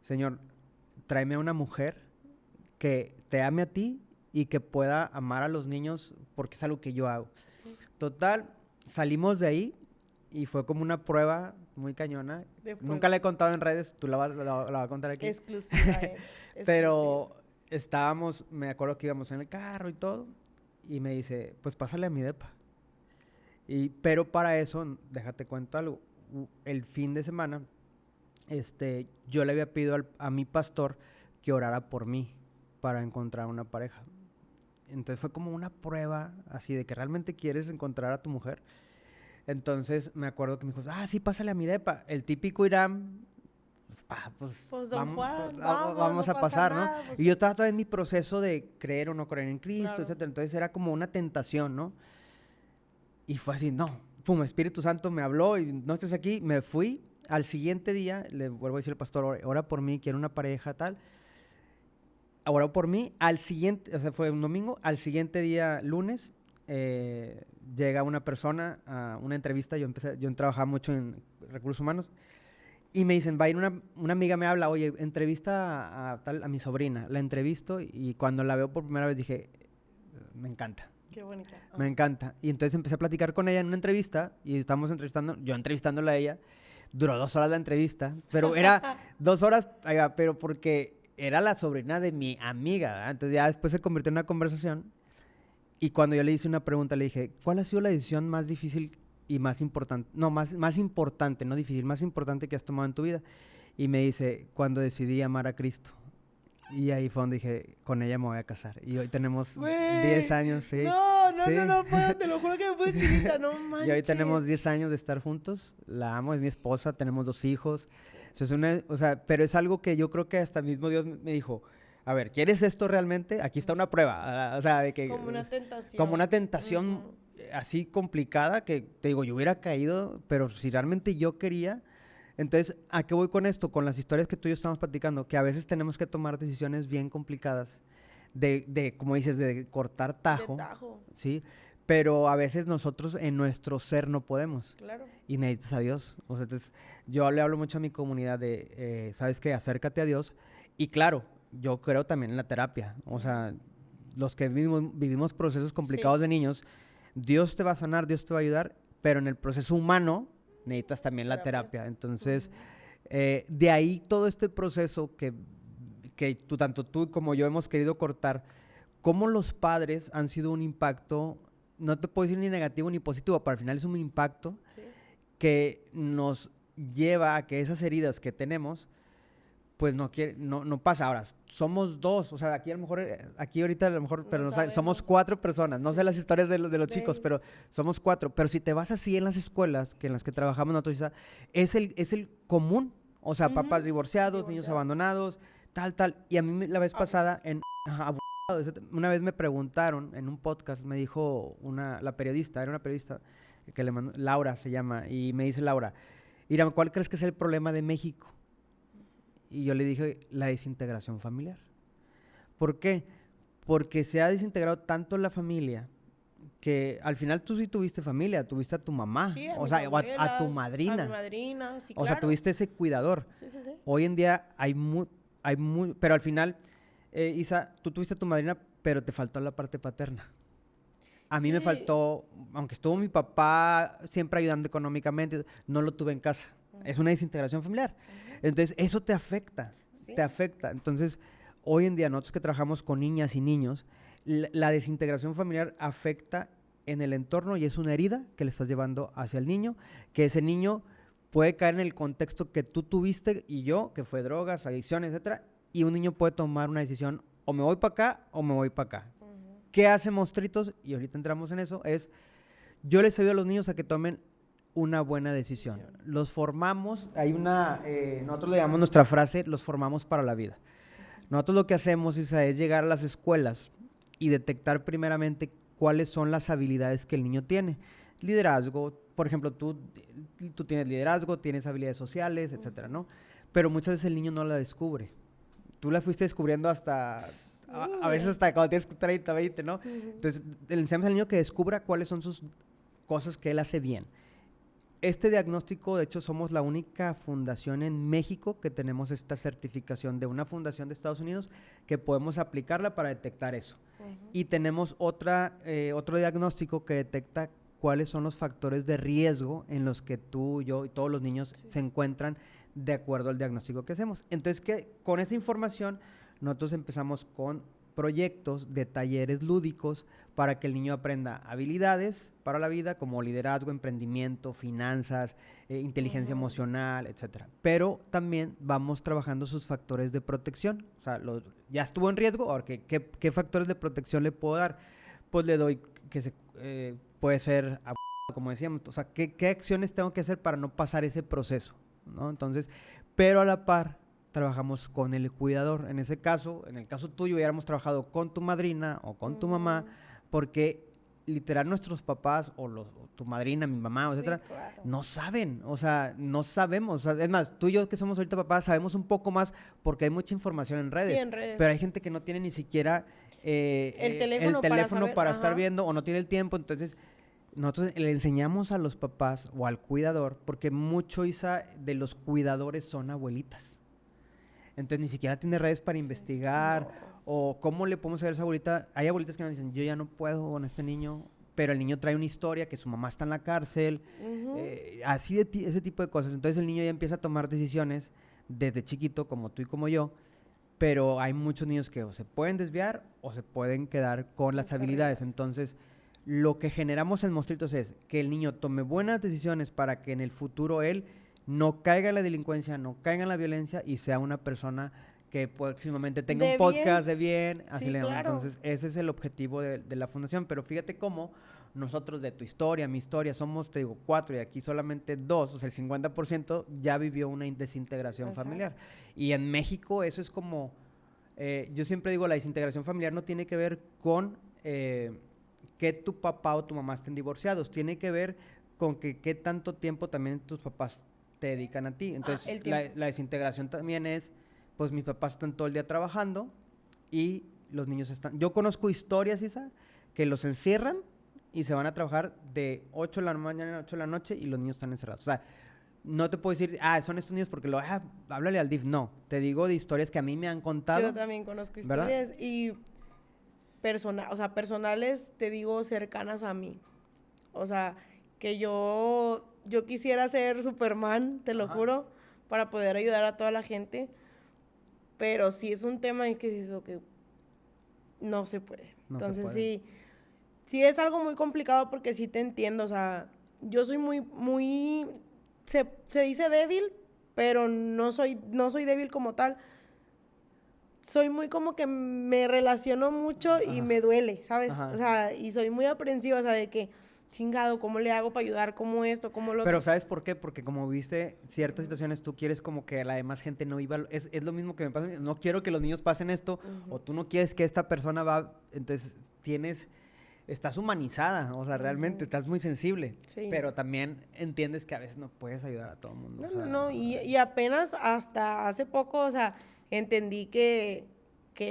Señor, tráeme a una mujer que te ame a ti y que pueda amar a los niños porque es algo que yo hago. Sí. Total, salimos de ahí y fue como una prueba muy cañona. Nunca la he contado en redes, tú la vas a contar aquí. Exclusiva, Pero estábamos, me acuerdo que íbamos en el carro y todo, y me dice, pues pásale a mi depa. Pero para eso, déjate cuento algo, el fin de semana, yo le había pedido a mi pastor que orara por mí para encontrar una pareja. Entonces fue como una prueba así de que realmente quieres encontrar a tu mujer. Entonces me acuerdo que me dijo, sí, pásale a mi depa. El típico Irán, pues don Juan, vamos a pasar, ¿no? Pues, y yo estaba todavía en mi proceso de creer o no creer en Cristo, etc. Entonces era como una tentación, ¿no? Y fue así, no, pum, Espíritu Santo me habló y no estés aquí. Me fui. Al siguiente día, le vuelvo a decir al pastor, ora por mí, quiero una pareja, tal. Oró por mí. Al siguiente, o sea, fue un domingo. Al siguiente día, lunes, llega una persona a una entrevista. Yo trabajaba mucho en recursos humanos. Y me dicen, va a ir una amiga me habla, oye, entrevista a mi sobrina. La entrevisto y cuando la veo por primera vez dije, me encanta. Qué bonita. Me encanta. Y entonces empecé a platicar con ella en una entrevista y estamos yo entrevistándola a ella. Duró 2 horas la entrevista, pero era 2 horas, pero porque era la sobrina de mi amiga, ¿verdad? Entonces ya después se convirtió en una conversación y cuando yo le hice una pregunta le dije, ¿cuál ha sido la decisión más difícil y más importante? No, más importante, no difícil, más importante que has tomado en tu vida. Y me dice, cuando decidí amar a Cristo. Y ahí fue donde dije, con ella me voy a casar. Y hoy tenemos 10 años, sí. No, te lo juro que me puse chiquita, no manches. Y hoy tenemos 10 años de estar juntos. La amo, es mi esposa, tenemos 2 hijos. Pero es algo que yo creo que hasta mismo Dios me dijo, a ver, ¿quieres esto realmente? Aquí está una prueba. O sea, de que... Como una tentación. Como una tentación así complicada que, te digo, yo hubiera caído, pero si realmente yo quería... Entonces, ¿a qué voy con esto? Con las historias que tú y yo estamos platicando, que a veces tenemos que tomar decisiones bien complicadas de como dices, de cortar tajo. De tajo. ¿Sí? Pero a veces nosotros en nuestro ser no podemos. Claro. Y necesitas a Dios. O sea, entonces, yo le hablo mucho a mi comunidad de, ¿sabes qué? Acércate a Dios. Y claro, yo creo también en la terapia. O sea, los que vivimos procesos complicados de niños, Dios te va a sanar, Dios te va a ayudar, pero en el proceso humano necesitas también la terapia. Entonces, de ahí todo este proceso que tanto tú como yo hemos querido cortar, cómo los padres han sido un impacto, no te puedo decir ni negativo ni positivo, pero al final es un impacto que nos lleva a que esas heridas que tenemos, pues no pasa. Ahora, somos 2, o sea, aquí ahorita a lo mejor, pero no sabemos, somos 4 personas, no sé las historias de los chicos, pero somos 4, pero si te vas así en las escuelas, que en las que trabajamos nosotros, es el común, o sea, papás divorciados, niños abandonados, tal, y a mí la vez pasada, una vez me preguntaron en un podcast, me dijo era una periodista, que le mandó, Laura se llama, y me dice Laura, Ira, ¿cuál crees que es el problema de México? Y yo le dije, la desintegración familiar. ¿Por qué? Porque se ha desintegrado tanto la familia que al final tú sí tuviste familia, tuviste a tu mamá, sí, a tu madrina. A mi madrina, sí, claro. O sea, tuviste ese cuidador. Sí. Hoy en día hay pero al final, Isa, tú tuviste a tu madrina, pero te faltó la parte paterna. A mí me faltó, aunque estuvo mi papá siempre ayudando económicamente, no lo tuve en casa. Es una desintegración familiar. Entonces, eso te afecta, te afecta. Entonces, hoy en día, nosotros que trabajamos con niñas y niños, la desintegración familiar afecta en el entorno y es una herida que le estás llevando hacia el niño, que ese niño puede caer en el contexto que tú tuviste y yo, que fue drogas, adicciones, etcétera, y un niño puede tomar una decisión, o me voy para acá o me voy para acá. ¿Qué hace Monstruitos? Y ahorita entramos en eso, yo les ayudo a los niños a que tomen una buena decisión. Los formamos, nosotros le llamamos nuestra frase, los formamos para la vida. Nosotros lo que hacemos, Isa, es llegar a las escuelas y detectar primeramente cuáles son las habilidades que el niño tiene. liderazgo. Por ejemplo, tú tienes liderazgo, tienes habilidades sociales, etcétera, ¿no? Pero muchas veces el niño no la descubre. Tú la fuiste descubriendo hasta, a veces hasta cuando tienes 30, 20, ¿no? Entonces, le enseñamos al niño que descubra cuáles son sus cosas que él hace bien. Este diagnóstico, de hecho, somos la única fundación en México que tenemos esta certificación de una fundación de Estados Unidos que podemos aplicarla para detectar eso. Y tenemos otro diagnóstico que detecta cuáles son los factores de riesgo en los que tú, yo y todos los niños se encuentran de acuerdo al diagnóstico que hacemos. Entonces, con esa información, nosotros empezamos con proyectos de talleres lúdicos para que el niño aprenda habilidades para la vida como liderazgo, emprendimiento, finanzas, inteligencia emocional, etcétera. Pero también vamos trabajando sus factores de protección. O sea, ya estuvo en riesgo, ahora ¿qué factores de protección le puedo dar? Pues le doy puede ser, como decíamos, o sea, ¿qué acciones tengo que hacer para no pasar ese proceso, ¿no? Entonces, pero a la par trabajamos con el cuidador. En ese caso, en el caso tuyo, hubiéramos trabajado con tu madrina o con tu mamá, porque literal nuestros papás o tu madrina, mi mamá, etcétera, claro, no saben, o sea, no sabemos. O sea, es más, tú y yo que somos ahorita papás sabemos un poco más porque hay mucha información en redes. Sí, en redes. Pero hay gente que no tiene ni siquiera el teléfono para estar viendo o no tiene el tiempo. Entonces, nosotros le enseñamos a los papás o al cuidador, porque mucho, Isa, de los cuidadores son abuelitas. Entonces, ni siquiera tiene redes para investigar. No. O cómo le podemos saber a esa abuelita. Hay abuelitas que nos dicen, yo ya no puedo con este niño, pero el niño trae una historia, que su mamá está en la cárcel. Así ese tipo de cosas. Entonces, el niño ya empieza a tomar decisiones desde chiquito, como tú y como yo. Pero hay muchos niños que o se pueden desviar o se pueden quedar con las habilidades. Entonces, lo que generamos en Monstruitos es que el niño tome buenas decisiones para que en el futuro él no caiga en la delincuencia, no caiga en la violencia y sea una persona que próximamente tenga un podcast de bien. Así sí, le llaman. Claro. Entonces, ese es el objetivo de la fundación. Pero fíjate cómo nosotros de tu historia, mi historia, somos, te digo, 4 y aquí solamente 2, o sea, el 50% ya vivió una desintegración familiar. Y en México eso es como, yo siempre digo, la desintegración familiar no tiene que ver con que tu papá o tu mamá estén divorciados, tiene que ver con que qué tanto tiempo también tus papás te dedican a ti. Entonces, la desintegración también es, pues mis papás están todo el día trabajando y los niños están... Yo conozco historias, Isa, que los encierran y se van a trabajar de 8 de la mañana a 8 de la noche y los niños están encerrados. O sea, no te puedo decir, son estos niños porque háblale al DIF. No, te digo de historias que a mí me han contado. Yo también conozco historias, ¿verdad? Y personales, te digo, cercanas a mí. O sea, que yo quisiera ser Superman, te lo juro, para poder ayudar a toda la gente. Pero sí es un tema en que no se puede. Entonces sí es algo muy complicado porque sí te entiendo. O sea, yo soy muy se dice débil, pero no soy débil como tal. Soy muy como que me relaciono mucho y me duele, ¿sabes? O sea, y soy muy aprensiva, o sea, de que chingado, ¿cómo le hago para ayudar? ¿Cómo esto? ¿Cómo lo otro? Pero ¿sabes por qué? Porque como viste ciertas situaciones, tú quieres como que la demás gente no viva... Es lo mismo que me pasa. No quiero que los niños pasen esto, o tú no quieres que esta persona va... Entonces estás humanizada, o sea, realmente estás muy sensible. Sí. Pero también entiendes que a veces no puedes ayudar a todo el mundo. No, y apenas hasta hace poco, o sea, entendí que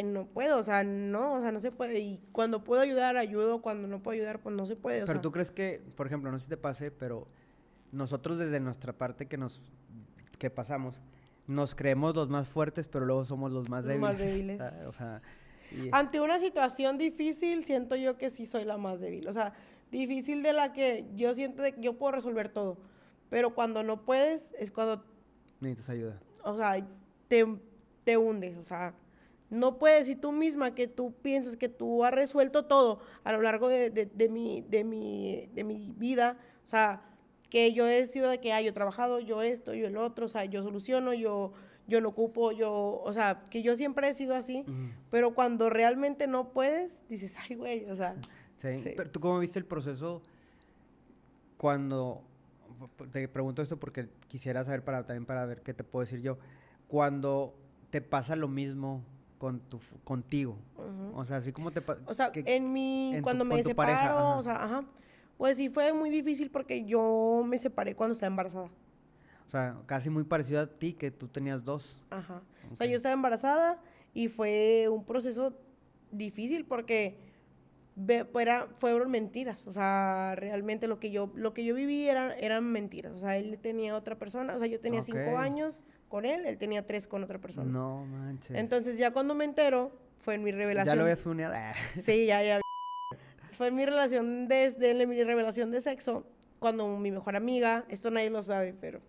no puedo, o sea, no se puede. Y cuando puedo ayudar, ayudo. Cuando no puedo ayudar, pues no se puede. Pero tú crees que, por ejemplo, no sé si te pase, pero nosotros desde nuestra parte que pasamos, nos creemos los más fuertes, pero luego somos los más débiles. Más débiles. O sea, ante una situación difícil, siento yo que sí soy la más débil. O sea, difícil de la que yo siento de que yo puedo resolver todo. Pero cuando no puedes, es cuando... necesitas ayuda. O sea, te hundes, o sea... No puedes, y tú misma, que tú piensas que tú has resuelto todo a lo largo de mi vida, o sea, que yo he sido de que, yo he trabajado, yo esto, yo el otro, o sea, yo soluciono, yo no ocupo, o sea, que yo siempre he sido así, pero cuando realmente no puedes, dices, ay, güey, o sea. Sí. Pero tú, ¿cómo viste el proceso cuando, te pregunto esto porque quisiera saber también para ver qué te puedo decir yo, cuando te pasa lo mismo contigo? O sea, así como te pasa... O sea, cuando me separo, o sea, Pues sí, fue muy difícil porque yo me separé cuando estaba embarazada. O sea, casi muy parecido a ti, que tú tenías 2. Ajá. O sea, Ok. yo estaba embarazada y fue un proceso difícil porque fueron mentiras. O sea, realmente lo que yo viví eran mentiras. O sea, él tenía otra persona. O sea, yo tenía Ok. 5 años con él tenía 3 con otra persona. No manches. Entonces, ya cuando me entero, fue en mi revelación. Ya lo habías funeado. Sí, ya. Fue en mi relación mi revelación de sexo, cuando mi mejor amiga, esto nadie lo sabe, pero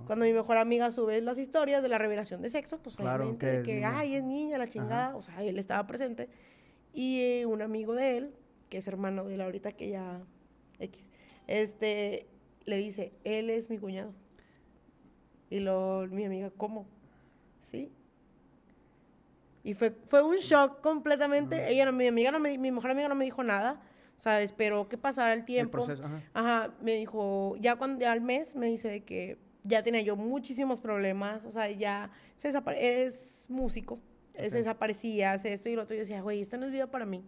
cuando mi mejor amiga sube las historias de la revelación de sexo, pues Claro, obviamente, que de es que, niña. ay, es niña, la chingada, Ajá. o sea, él estaba presente. Y un amigo de él, que es hermano de él ahorita, que ya, X, le dice, él es mi cuñado. Y mi amiga, ¿cómo? ¿Sí? Y fue un shock completamente. No. Ella, mi mejor amiga no me dijo nada. O sea, esperó que pasara el El tiempo. proceso, ajá. Ajá, me dijo, ya al mes me dice de que ya tenía yo muchísimos problemas. O sea, ya eres músico, Ok. se desaparecía, hace esto y lo otro. Y yo decía, güey, esto no es vida para mí.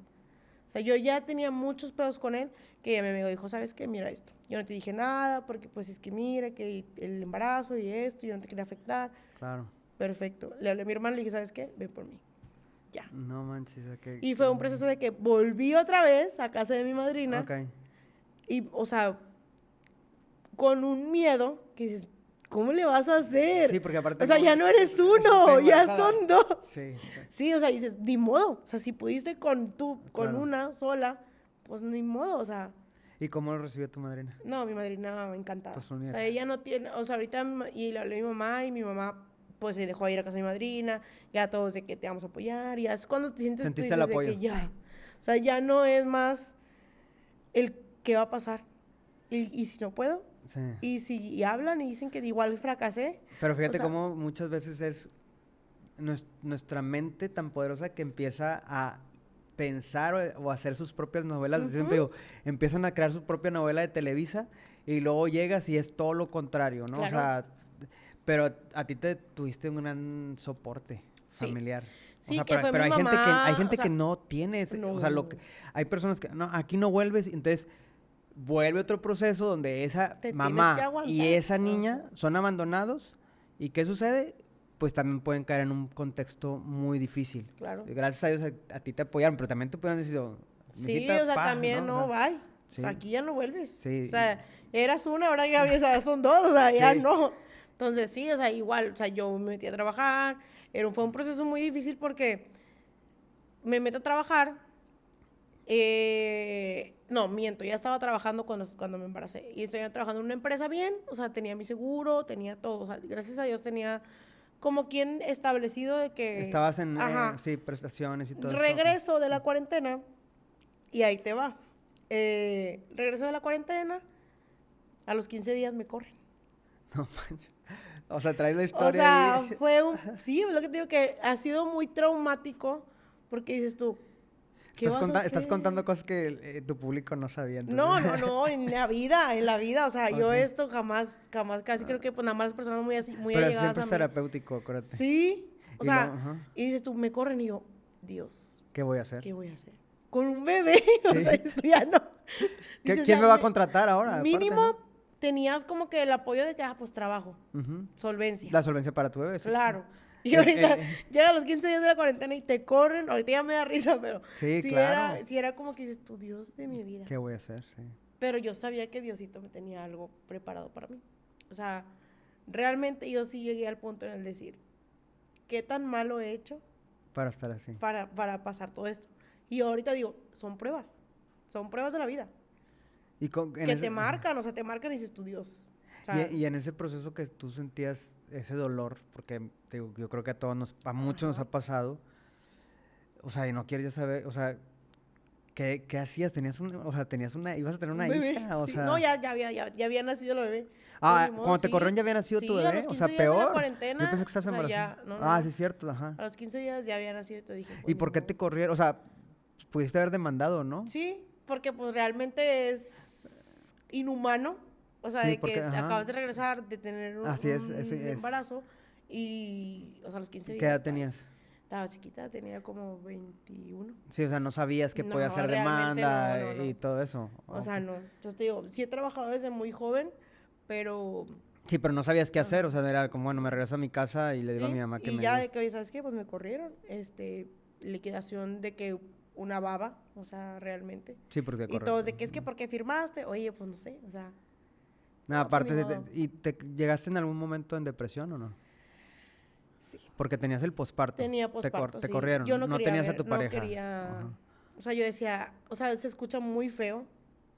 O sea, yo ya tenía muchos pedos con él, que ella me dijo, ¿sabes qué? Mira esto. Yo no te dije nada, porque pues es que mira, que el embarazo y esto, yo no te quería afectar. Claro. Perfecto. Le hablé a mi hermano y le dije, ¿sabes qué? Ven por mí. Ya. No manches, ok. Y fue un proceso de que volví otra vez a casa de mi madrina. Ok. Y, o sea, con un miedo que dices, ¿cómo le vas a hacer? Sí, porque aparte O sea, como- ya no eres está uno, ya embarazada. son dos. Sí, sí. Sí, o sea, dices, ni modo. O sea, si pudiste con Claro. una sola, pues ni modo, o sea. ¿Y cómo lo recibió tu madrina? No, mi madrina encantada. Pues O unida. sea, ella no tiene, o sea, ahorita, y le hablé a mi mamá, y mi mamá, pues se dejó ir a casa de mi madrina, ya todos de que te vamos a apoyar, y es cuando te sientes, tú Sentiste dices el de apoyo. que ya, o sea, ya no es más el qué va a pasar, y si no puedo, Sí. y hablan y dicen que igual fracasé. Pero fíjate o sea, cómo muchas veces es nuestra mente tan poderosa que empieza a pensar o hacer sus propias novelas. Ujú. Siempre digo, empiezan a crear su propia novela de Televisa y luego llegas y es todo lo contrario, ¿no? O Claro. sea, pero a ti te tuviste un gran soporte Sí. familiar. Sí, O sea, que fue pero mi hay gente mamá, hay gente o sea, que no tiene ese, o sea, no. hay personas que no, aquí no vuelves, entonces vuelve otro proceso donde esa Te tienes que mamá aguantar. y esa niña Ajá. son abandonados. ¿Y qué sucede? Pues también pueden caer en un contexto muy difícil. Claro. Gracias a Dios a ti te apoyaron, pero también te pudieron decir, oh, Sí, mijita, o sea, pa, también ¿no? no, O sea, bye. sí. O sea, aquí ya no vuelves. Sí. O sea, eras una, ahora ya son dos, o sea, ya Sí. no. Entonces, sí, o sea, igual, o sea, yo me metí a trabajar. Fue un proceso muy difícil porque me meto a trabajar. No, miento, ya estaba trabajando cuando me embaracé. Y estoy trabajando en una empresa bien, o sea, tenía mi seguro, tenía todo. O sea, gracias a Dios tenía como quien establecido de que... Estabas en, Ajá. sí, prestaciones y todo esto. Regreso de la cuarentena y ahí te va. Regreso de la cuarentena, a los 15 días me corren. No manches. O sea, traes la O historia sea, ahí. sí, es lo que te digo, que ha sido muy traumático porque dices tú, ¿qué vas a Estás hacer? contando cosas que tu público no sabía. No, entonces. en la vida, o sea, yo Ok. esto jamás, casi creo que pues nada más las personas muy así, muy Pero allegadas siempre a es mí. terapéutico, acuérdate. Sí, o Y sea, luego, ajá, y dices tú, me corren y yo, Dios, ¿qué voy a hacer? ¿qué voy a hacer? Con un bebé, o Sí. sea, esto ya no. Dices, ¿Quién ya me va a contratar ahora? Aparte, mínimo ¿no? tenías como que el apoyo de que, pues trabajo, Ujú. solvencia. La solvencia para tu bebé, sí. Claro. Y El- ahorita el- llega a los 15 días de la cuarentena y te corren. Ahorita ya me da risa, pero Sí, sí, claro. sí era como que dices, tú, Dios de mi vida. ¿Qué voy a hacer? Sí. Pero yo sabía que Diosito me tenía algo preparado para mí. O sea, realmente yo sí llegué al punto en el decir, ¿qué tan malo he hecho Para estar así. para pasar todo esto? Y ahorita digo, son pruebas de la vida. Y Que te marcan, o sea, te marcan y dices, tú, Dios. O sea, y en ese proceso que tú sentías ese dolor, porque te digo, yo creo que a muchos nos Ajá. ha pasado, o sea, y no quieres ya saber, o sea, ¿qué hacías? Ibas a tener un una bebé, hija, o sí. sea. No, ya había nacido el bebé. Ah, Pues, ni modo, cuando te sí. corrieron ya había nacido tu Sí, a bebé, los o 15 sea, días de la peor. cuarentena, Yo pensé que estás o sea, embarazada. ya, no, Ah, no. sí, es cierto, ajá. A los 15 días ya había nacido y te dije, pues, ¿Y ni por qué modo. te corrieron? O sea, pudiste haber demandado, ¿no? Sí, porque pues realmente es inhumano, o sea, Sí, de porque, que ajá. acabas de regresar, de tener Así es, un eso es. embarazo y, o sea, a los 15 días. ¿Qué edad bye. tenías? Estaba chiquita, tenía como 21. Sí, o sea, no sabías que podía No, hacer realmente demanda no. y todo eso. O sea, Ok. no. Entonces te digo, sí he trabajado desde muy joven, pero Sí, pero no sabías qué hacer, ajá. o sea, era como, bueno, me regreso a mi casa y le digo a mi Sí, mamá que y me ya ayude. de que, oye, ¿sabes qué? Pues me corrieron, liquidación de que una baba, o sea, realmente. Sí, porque Y todos de que es que, ¿por qué firmaste? Oye, pues no sé, o sea, Nada, no, pues ni aparte, modo. ¿y te llegaste en algún momento en depresión o no? Sí, Porque tenías el posparto, tenía posparto, te sí. Yo corrieron, no no quería tenías a ver, tu no pareja. quería, Ajá. o sea, yo decía, o sea, se escucha muy feo.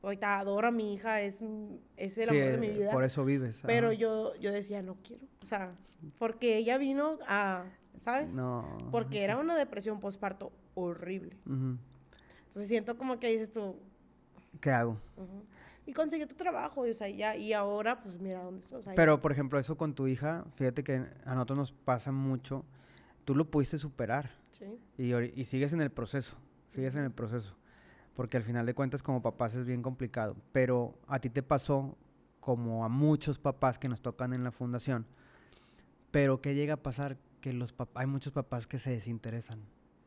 Ahorita adoro a mi hija, es el Sí, amor de mi vida. por eso vives. Pero Ajá. yo decía, no quiero. O sea, porque ella vino a, ¿sabes? No, Porque sí, era una depresión postparto horrible. ujú. Entonces siento como que dices tú, ¿Qué hago? ujú. Y consiguió tu trabajo, o sea, ya, y ahora, pues mira dónde estoy, o sea, Pero, ya. por ejemplo, eso con tu hija, fíjate que a nosotros nos pasa mucho. Tú lo pudiste superar Sí. y sigues en el proceso, sigues en el proceso. Porque al final de cuentas como papás es bien complicado. Pero a ti te pasó como a muchos papás que nos tocan en la fundación. Pero ¿qué llega a pasar? Que hay muchos papás que se desinteresan.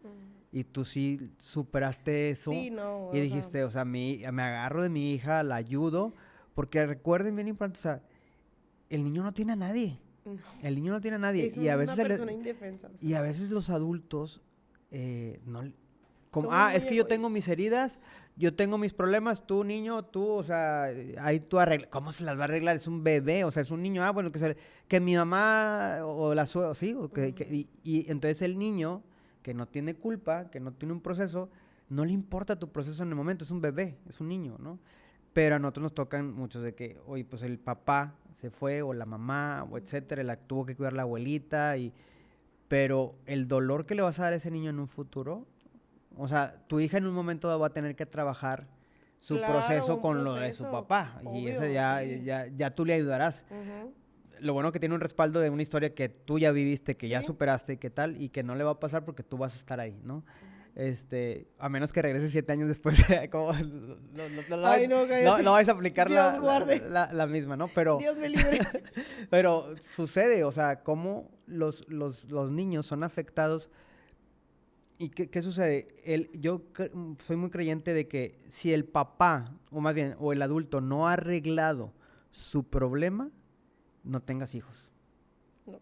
Mm. Y tú sí superaste eso Sí, no, y o sea, dijiste, o sea, me agarro de mi hija, la ayudo. Porque recuerden bien importante, o sea, el niño no tiene a nadie. no. El niño no tiene a nadie. Es una persona indefensa, o Y sea, a veces los adultos, no, como, somos es muy que yo tengo mis egoístas. heridas, yo tengo mis problemas, tú niño, tú, o sea, ahí tú arregla. ¿Cómo se las va a arreglar? Es un bebé, o sea, es un niño. Bueno, que mi mamá o la suegra, sí, y entonces el niño que no tiene culpa, que no tiene un proceso, no le importa tu proceso en el momento, es un bebé, es un niño, ¿no? Pero a nosotros nos tocan muchos de que, oye, pues el papá se fue, o la mamá, o etcétera, tuvo que cuidar la abuelita, pero el dolor que le vas a dar a ese niño en un futuro, o sea, tu hija en un momento dado va a tener que trabajar su Claro, proceso un con lo de su proceso, papá, y ese obvio, sí. ya tú le ayudarás. Ujú. Lo bueno que tiene un respaldo de una historia que tú ya viviste, que ya Sí. superaste, que tal, y que no le va a pasar porque tú vas a estar ahí, ¿no? A menos que regreses 7 años después, como, Ay, no, cállate. no vais a aplicar Dios guarde. la misma, ¿no? Dios me libre. Pero sucede, o sea, cómo los niños son afectados. ¿Y qué sucede? Soy muy creyente de que si el papá, o más bien, o el adulto no ha arreglado su problema, no tengas hijos. No.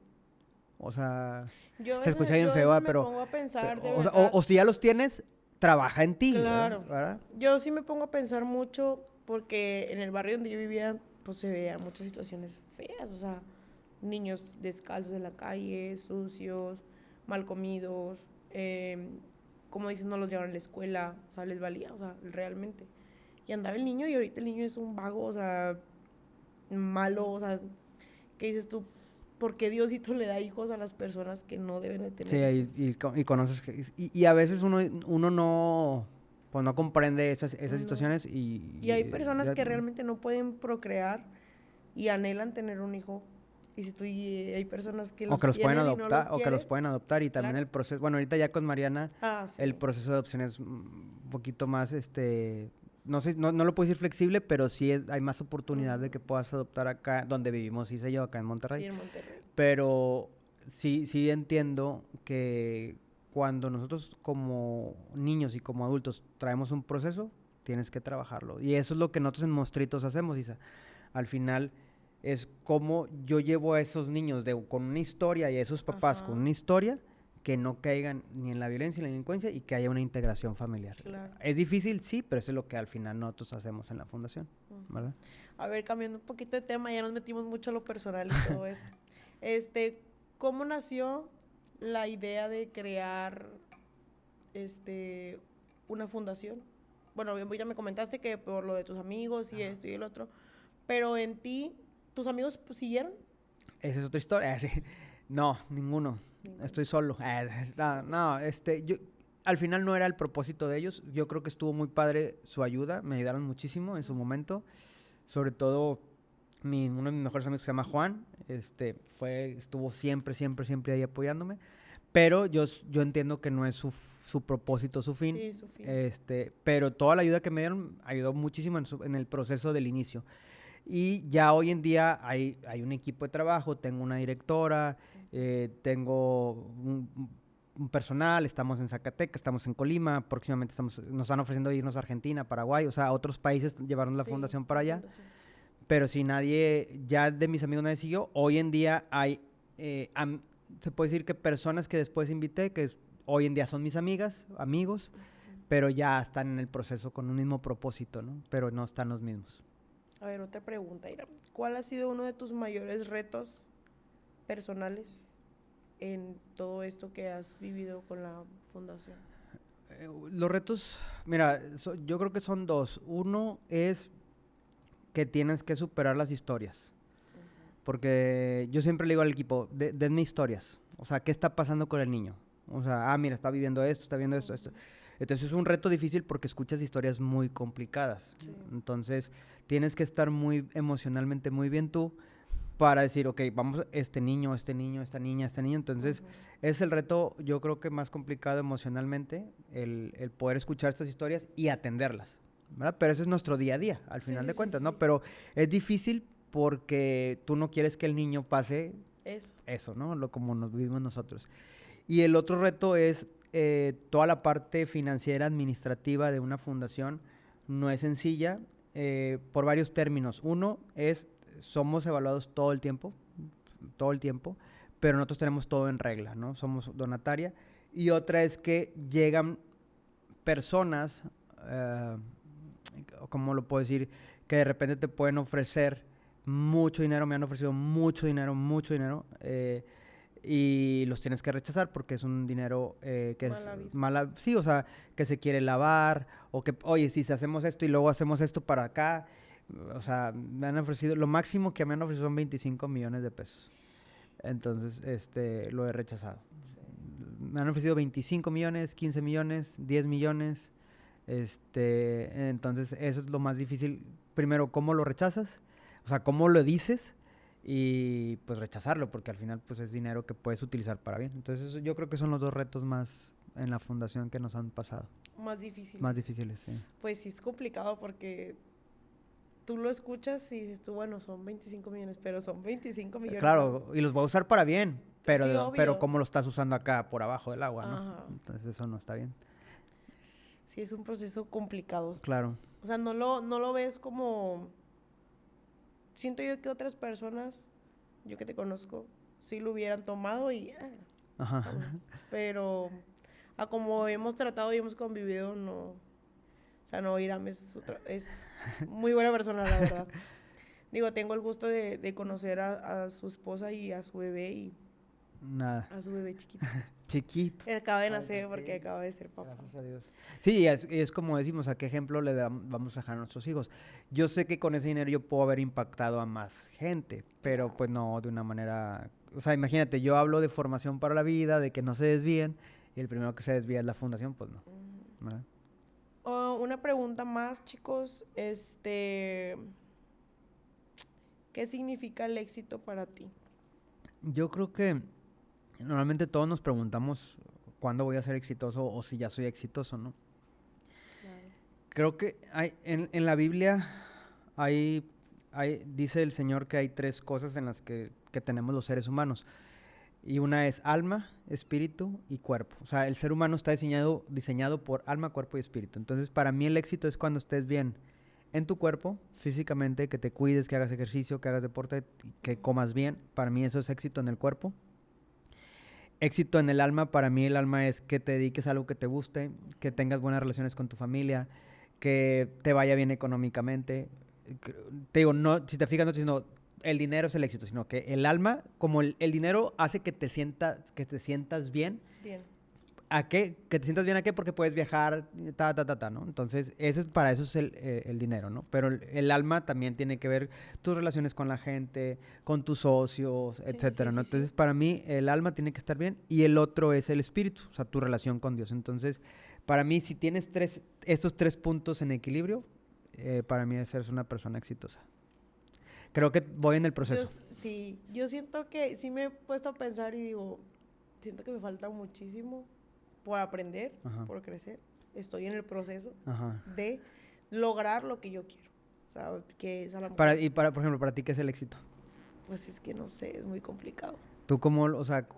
O sea, Yo a se escucha bien yo a feo, veces me pero, pongo a pensar, de o sea, verdad. o si ya los tienes, trabaja en ti, Claro. ¿verdad? Yo sí me pongo a pensar mucho porque en el barrio donde yo vivía, pues se veían muchas situaciones feas, o sea, niños descalzos en la calle, sucios, mal comidos, como dicen, no los llevaban a la escuela, o sea, les valía, o sea, realmente. Y andaba el niño y ahorita el niño es un vago, o sea, malo, o sea, ¿qué dices tú? ¿Por qué Diosito le da hijos a las personas que no deben de Sí, tener hijos? y conoces, y a veces uno no, pues no comprende esas No. situaciones Y hay personas que realmente no pueden procrear y anhelan tener un hijo. Y si tú, y hay personas que o los que los pueden tienen y no los adoptar, o que los quieren. pueden adoptar, y también Claro. el proceso, bueno, ahorita ya con Mariana, Ah, el sí. proceso de adopción es un poquito más, no sé, no lo puedo decir flexible, pero sí hay más oportunidad de que puedas adoptar acá, donde vivimos, sí sé yo, acá en Sí, Monterrey. en Monterrey. Pero sí entiendo que cuando nosotros como niños y como adultos traemos un proceso, tienes que trabajarlo. Y eso es lo que nosotros en Monstruitos hacemos, Isa. Al final es como yo llevo a esos niños con una historia y a esos papás con Ajá. una historia que no caigan ni en la violencia ni en la delincuencia y que haya una integración familiar. Claro. Es difícil, sí, pero eso es lo que al final nosotros hacemos en la fundación, Ujú. ¿verdad? A ver, cambiando un poquito de tema, ya nos metimos mucho a lo personal y todo eso. ¿Cómo nació la idea de crear una fundación? Bueno, ya me comentaste que por lo de tus amigos y esto y el otro, pero en ti, ¿tus amigos pues, siguieron? Esa es otra historia. Sí. No, ninguno. Ninguno. Estoy solo. No, al final no era el propósito de ellos. Yo creo que estuvo muy padre su ayuda. Me ayudaron muchísimo en su momento. Sobre todo uno de mis mejores amigos se llama Juan. Estuvo siempre ahí apoyándome. Pero yo entiendo que no es su propósito, su fin. Sí, su fin. Pero toda la ayuda que me dieron ayudó muchísimo en el proceso del inicio. Y ya hoy en día hay un equipo de trabajo, tengo una directora, tengo un personal, estamos en Zacatecas, estamos en Colima, próximamente nos están ofreciendo irnos a Argentina, Paraguay, o sea, a otros países llevaron la fundación para allá. Pero si nadie, ya de mis amigos nadie siguió, hoy en día hay, se puede decir que personas que después invité, hoy en día son mis amigas, amigos, pero ya están en el proceso con un mismo propósito, ¿no? Pero no están los mismos. A ver, otra pregunta, Ira. ¿Cuál ha sido uno de tus mayores retos personales en todo esto que has vivido con la fundación? Los retos, mira, yo creo que son dos. Uno es que tienes que superar las historias. Porque yo siempre le digo al equipo, denme historias. O sea, ¿qué está pasando con el niño? O sea, mira, está viviendo esto, está viendo esto, esto. Entonces es un reto difícil porque escuchas historias muy complicadas. Sí. Entonces tienes que estar muy emocionalmente muy bien tú para decir, ok, vamos, este niño, esta niña. Entonces es el reto, yo creo que más complicado emocionalmente, el poder escuchar estas historias y atenderlas, ¿verdad? Pero ese es nuestro día a día, al final de cuentas, ¿no? Pero es difícil porque tú no quieres que el niño pase eso, ¿no? Como nos vivimos nosotros. Y el otro reto es toda la parte financiera, administrativa de una fundación no es sencilla por varios términos. Uno es, somos evaluados todo el tiempo, pero nosotros tenemos todo en regla, ¿no? Somos donataria. Y otra es que llegan personas, ¿cómo lo puedo decir? Que de repente te pueden ofrecer mucho dinero, me han ofrecido mucho dinero, y los tienes que rechazar porque es un dinero que es mala, sí, o sea, que se quiere lavar, o que, oye, si hacemos esto y luego hacemos esto para acá, o sea, me han ofrecido, lo máximo que me han ofrecido son 25 millones de pesos. Entonces, lo he rechazado. Sí. Me han ofrecido 25 millones, 15 millones, 10 millones, entonces eso es lo más difícil. Primero, ¿cómo lo rechazas? O sea, ¿cómo lo dices? Y pues rechazarlo, porque al final pues es dinero que puedes utilizar para bien. Entonces eso, yo creo que son los dos retos más en la fundación que nos han pasado. Más difíciles. Más difíciles, sí. Pues sí es complicado porque tú lo escuchas y dices tú, bueno, son 25 millones, pero son 25 millones. Claro, y los va a usar para bien, pero, sí, pero ¿cómo lo estás usando acá por abajo del agua, no? Ajá. Entonces eso no está bien. Sí, es un proceso complicado. Claro. O sea, no lo ves como... Siento yo que otras personas, yo que te conozco, sí lo hubieran tomado y... Ajá. Pero a como hemos tratado y hemos convivido, no... O sea, no, Iram es muy buena persona, la verdad. Digo, tengo el gusto de conocer a su esposa y a su bebé y... Nada. A su bebé chiquito. Chiquito. Acaba de nacer porque acaba de ser papá. Gracias a Dios. Sí, es como decimos, ¿a qué ejemplo le vamos a dejar a nuestros hijos? Yo sé que con ese dinero yo puedo haber impactado a más gente, pero pues no de una manera... O sea, imagínate, yo hablo de formación para la vida, de que no se desvíen, y el primero que se desvía es la fundación, pues no. Una pregunta más, chicos. ¿Qué significa el éxito para ti? Yo creo que normalmente todos nos preguntamos cuándo voy a ser exitoso o si ya soy exitoso, ¿no? Claro. Creo que en la Biblia dice el Señor que hay tres cosas en las que tenemos los seres humanos. Y una es alma, espíritu y cuerpo. O sea, el ser humano está diseñado por alma, cuerpo y espíritu. Entonces, para mí el éxito es cuando estés bien en tu cuerpo, físicamente, que te cuides, que hagas ejercicio, que hagas deporte, que comas bien. Para mí eso es éxito en el cuerpo. Éxito en el alma, para mí el alma es que te dediques a algo que te guste, que tengas buenas relaciones con tu familia, que te vaya bien económicamente. Te digo, no, si te fijas, no estoy diciendo el dinero es el éxito, sino que el alma, como el dinero hace que te sientas bien. ¿A qué? ¿Que te sientas bien a qué? Porque puedes viajar, ¿no? Entonces, para eso es el dinero, ¿no? Pero el alma también tiene que ver tus relaciones con la gente, con tus socios, etcétera, ¿no? Entonces, para mí, el alma tiene que estar bien y el otro es el espíritu, o sea, tu relación con Dios. Entonces, para mí, si tienes estos tres puntos en equilibrio, para mí eres una persona exitosa. Creo que voy en el proceso. Yo siento que sí me he puesto a pensar y digo, siento que me falta muchísimo por aprender, ajá, por crecer. Estoy en el proceso, ajá, de lograr lo que yo quiero. O sea, que es a la mujer. Por ejemplo, para ti, ¿qué es el éxito? Pues es que no sé, es muy complicado. ¿Tú cómo, o sea,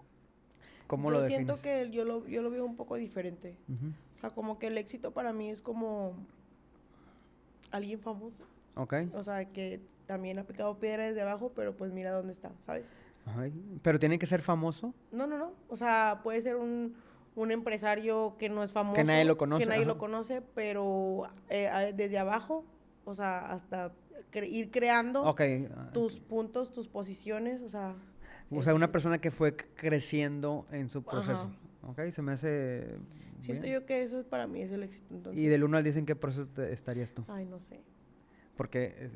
¿Cómo lo defines? Yo siento que yo lo veo un poco diferente. Ujú. O sea, como que el éxito para mí es como alguien famoso. Ok. O sea, que también ha picado piedra desde abajo, pero pues mira dónde está, ¿sabes? Ajá. ¿Pero tiene que ser famoso? No. O sea, puede ser un empresario que no es famoso. Que nadie lo conoce. Que nadie Ajá. lo conoce, pero desde abajo, o sea, hasta ir creando Ok. tus puntos, tus posiciones, o sea... O sea, una persona que fue creciendo en su proceso. Ajá. Ok, se me hace Siento bien. yo que eso para mí es el éxito. Entonces, Y del 1 al 10, ¿en qué proceso estarías tú? ay, no sé. Porque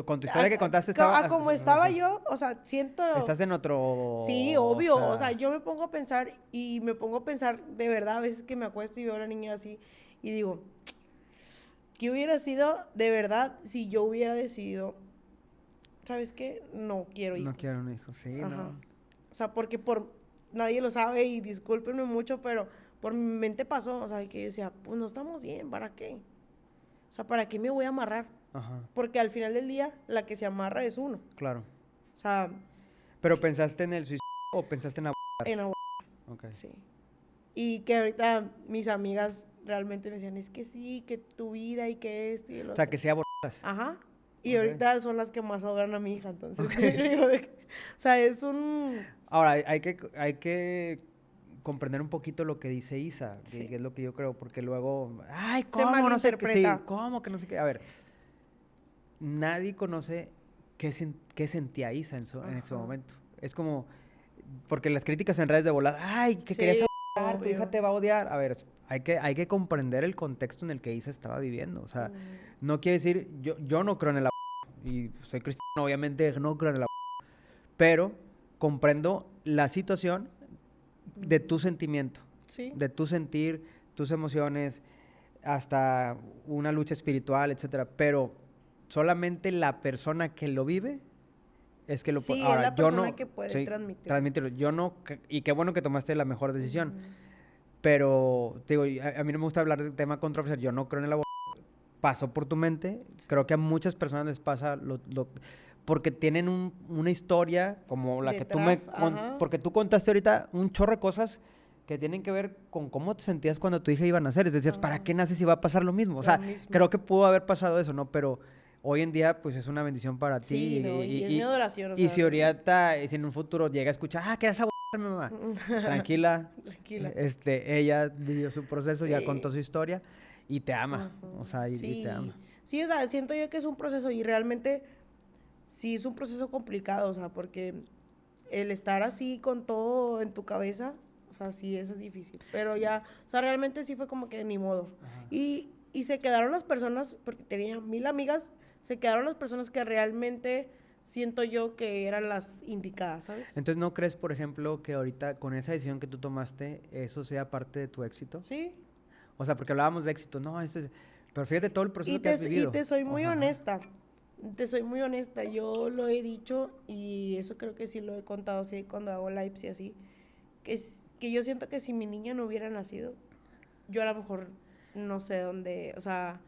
con tu historia que contaste Como estaba yo, o sea, siento... Estás en otro... Sí, obvio. O sea, yo me pongo a pensar y me pongo a pensar de verdad a veces que me acuesto y veo a la niña así y digo, ¿qué hubiera sido de verdad si yo hubiera decidido, ¿sabes qué? No quiero hijos. No quiero un hijo, sí, Ajá. no. O sea, porque nadie lo sabe y discúlpenme mucho, pero por mi mente pasó, o sea, que yo decía, pues no estamos bien, ¿para qué? O sea, ¿para qué me voy a amarrar? Ajá, Porque al final del día, la que se amarra es uno. claro. O sea, ¿Pero pensaste en el suicidio o pensaste en en la Ok. sí. Y que ahorita mis amigas realmente me decían, es que sí, que tu vida y que esto y el O otro. sea, que sea abortadas. Ajá. Y Ok. ahorita son las que más ahogan a mi hija, entonces. Ok. Digo o sea, es un... Ahora, hay que comprender un poquito lo que dice Isa, Sí. que es lo que yo creo, porque luego, ay, Se ¿cómo? No sé qué, sí, malinterpreta. ¿cómo que no sé qué? A ver, nadie conoce qué sentía Isa en ese Ajá. momento. Es como, porque las críticas en redes de volada, ay, que Sí, querías abortar, tu obvio. hija te va a odiar. A ver, hay que comprender el contexto en el que Isa estaba viviendo. O sea, no quiere decir, yo no creo en el aborto, y soy cristiano, obviamente no creo en el aborto, pero comprendo la situación de tu sentimiento, Sí. de tu sentir, tus emociones, hasta una lucha espiritual, etcétera. Pero solamente la persona que lo vive es que lo puede. Sí, Ahora, es la yo persona no. que puede Sí, transmitirlo. transmitirlo. Yo no. Y qué bueno que tomaste la mejor decisión. Ujú. Pero, te digo, a mí no me gusta hablar del tema controversial. Yo no creo en el aborto. Pasó por tu mente. Creo que a muchas personas les pasa porque tienen una historia como la que tú Detrás, ajá. porque tú contaste ahorita un chorro de cosas que tienen que ver con cómo te sentías cuando tu hija iba a nacer. Es decir, ¿para Ajá. qué naces si va a pasar lo mismo? O Lo sea, mismo. creo que pudo haber pasado eso, ¿no? Pero hoy en día, pues es una bendición para ti. Sí, no, y es mi adoración, o y sea, si ahorita, si en un futuro llega a escuchar, querías abortarme, mamá. Tranquila. Tranquila. Ella vivió su proceso, ya Sí. contó su historia y te ama. Ajá. O sea, y Sí. te ama. Sí, o sea, siento yo que es un proceso y realmente sí es un proceso complicado, o sea, porque el estar así con todo en tu cabeza, o sea, sí es difícil. Pero ya, o sea, realmente sí fue como que ni modo. Ajá. Y se quedaron las personas, porque tenía 1000 amigas, se quedaron las personas que realmente siento yo que eran las indicadas, ¿sabes? Entonces, ¿no crees, por ejemplo, que ahorita con esa decisión que tú tomaste, eso sea parte de tu éxito? Sí. O sea, porque hablábamos de éxito, no, pero fíjate todo el proceso que has vivido. Y te soy muy Ajá. honesta. Te soy muy honesta. Yo lo he dicho y eso creo que sí lo he contado así cuando hago lives y así. Que yo siento que si mi niña no hubiera nacido, yo a lo mejor no sé dónde, o sea,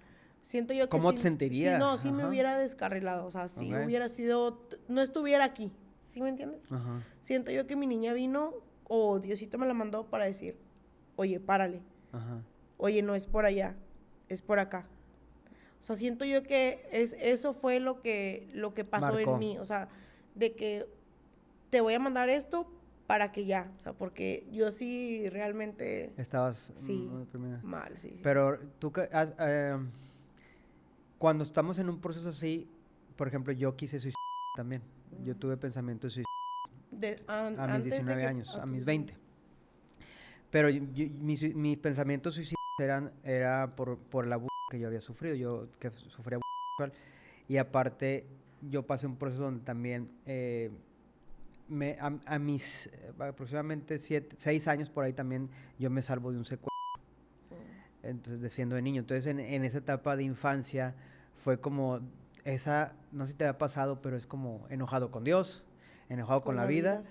siento yo que ¿Cómo sí, te sentirías? sí, no, sí me Ajá. hubiera descarrilado, o sea, si Ok. hubiera sido, no estuviera aquí, ¿sí me entiendes? Ajá. Siento yo que mi niña vino o Diosito me la mandó para decir, oye, párale, Ajá. oye, no es por allá, es por acá. O sea, siento yo que eso fue lo que pasó Marcó. en mí, o sea, de que te voy a mandar esto para que ya, o sea, porque yo sí realmente Estabas sí, muy deprimida. mal, sí. Pero tú, cuando estamos en un proceso así, por ejemplo, yo quise suicidarme también. Yo tuve pensamientos de suicidio a mis Antes de 19 que- años, a tus mis 20. Pero mis pensamientos suicidas era por el abuso que yo había sufrido, yo que sufría abuso sexual. Y aparte, yo pasé un proceso donde también a mis aproximadamente 6 años por ahí también yo me salvo de un secuestro. Entonces, de siendo de niño. Entonces, en esa etapa de infancia fue como no sé si te había pasado, pero es como enojado con Dios, enojado con la vida,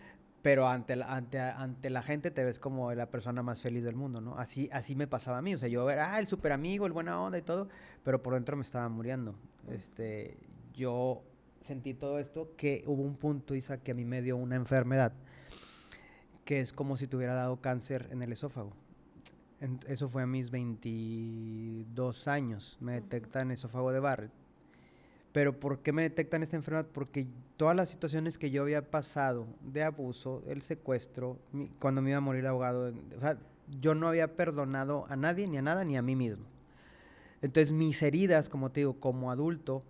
pero ante la gente te ves como la persona más feliz del mundo, ¿no? Así me pasaba a mí. O sea, yo era el super amigo, el buena onda y todo, pero por dentro me estaba muriendo. Yo sentí todo esto, que hubo un punto, Isa, que a mí me dio una enfermedad que es como si te hubiera dado cáncer en el esófago. Eso fue a mis 22 años, me detectan esófago de Barrett. Pero ¿por qué me detectan esta enfermedad? Porque todas las situaciones que yo había pasado de abuso, el secuestro, cuando me iba a morir ahogado, o sea, yo no había perdonado a nadie, ni a nada, ni a mí mismo. Entonces mis heridas, como te digo, como adulto,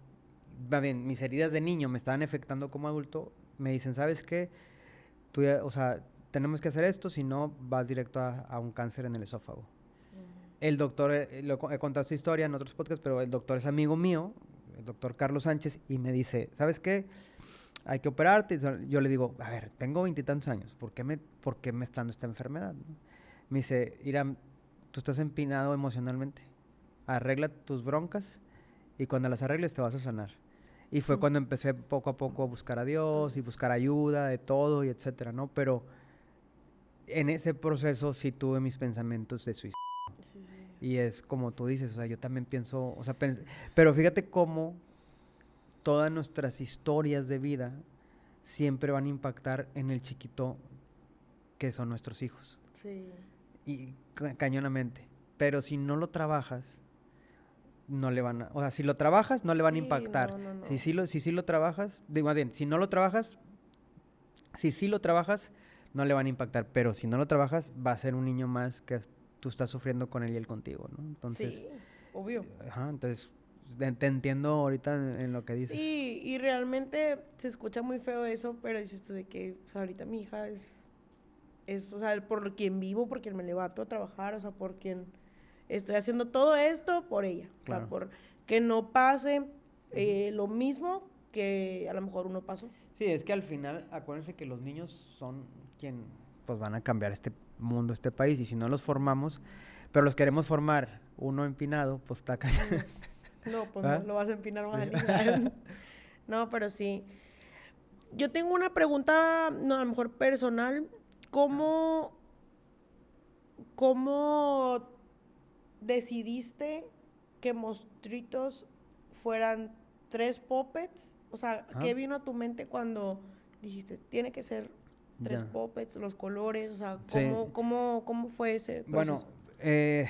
bien, mis heridas de niño me estaban afectando como adulto, me dicen, ¿sabes qué? Tú o sea, tenemos que hacer esto, si no vas directo a un cáncer en el esófago. El doctor, he contado esta historia en otros podcasts, pero el doctor es amigo mío, el doctor Carlos Sánchez, y me dice, ¿sabes qué? Hay que operarte. Yo le digo, a ver, tengo 20 y tantos años, ¿por qué me está dando esta enfermedad? ¿No? Me dice, Iram, tú estás empinado emocionalmente, arregla tus broncas y cuando las arregles te vas a sanar. Y fue cuando empecé poco a poco a buscar a Dios y buscar ayuda de todo y etcétera, ¿no? Pero en ese proceso sí tuve mis pensamientos de suicidio. Sí. Y es como tú dices, o sea, yo también pienso, o sea, pero fíjate cómo todas nuestras historias de vida siempre van a impactar en el chiquito que son nuestros hijos. Sí. Y cañonamente. Pero si no lo trabajas, no le van a... O sea, si lo trabajas, no le van a impactar. No. Si sí lo trabajas, digo, más bien, si no lo trabajas, si sí lo trabajas, no le van a impactar. Pero si no lo trabajas, va a ser un niño más que tú estás sufriendo con él y él contigo, ¿no? Entonces... Sí, obvio. Ajá, entonces... Te entiendo ahorita en lo que dices. Sí, y realmente se escucha muy feo eso, pero dices tú de que, o sea, ahorita mi hija es, o sea, por quien vivo, por quien me levanto a trabajar, o sea, por quien estoy haciendo todo esto, por ella. Claro. O sea, por que no pase lo mismo que a lo mejor uno pasó. Sí, es que al final, acuérdense que los niños son quien, pues, van a cambiar este mundo, este país, y si no los formamos, pero los queremos formar uno empinado, pues está callado. No, pues no, lo vas a empinar más sí. No, pero sí. Yo tengo una pregunta, no, a lo mejor personal. ¿Cómo decidiste que Monstruitos fueran 3 puppets? O sea, ¿qué vino a tu mente cuando dijiste, tiene que ser 3 puppets, los colores? O sea, ¿cómo fue ese proceso? Bueno,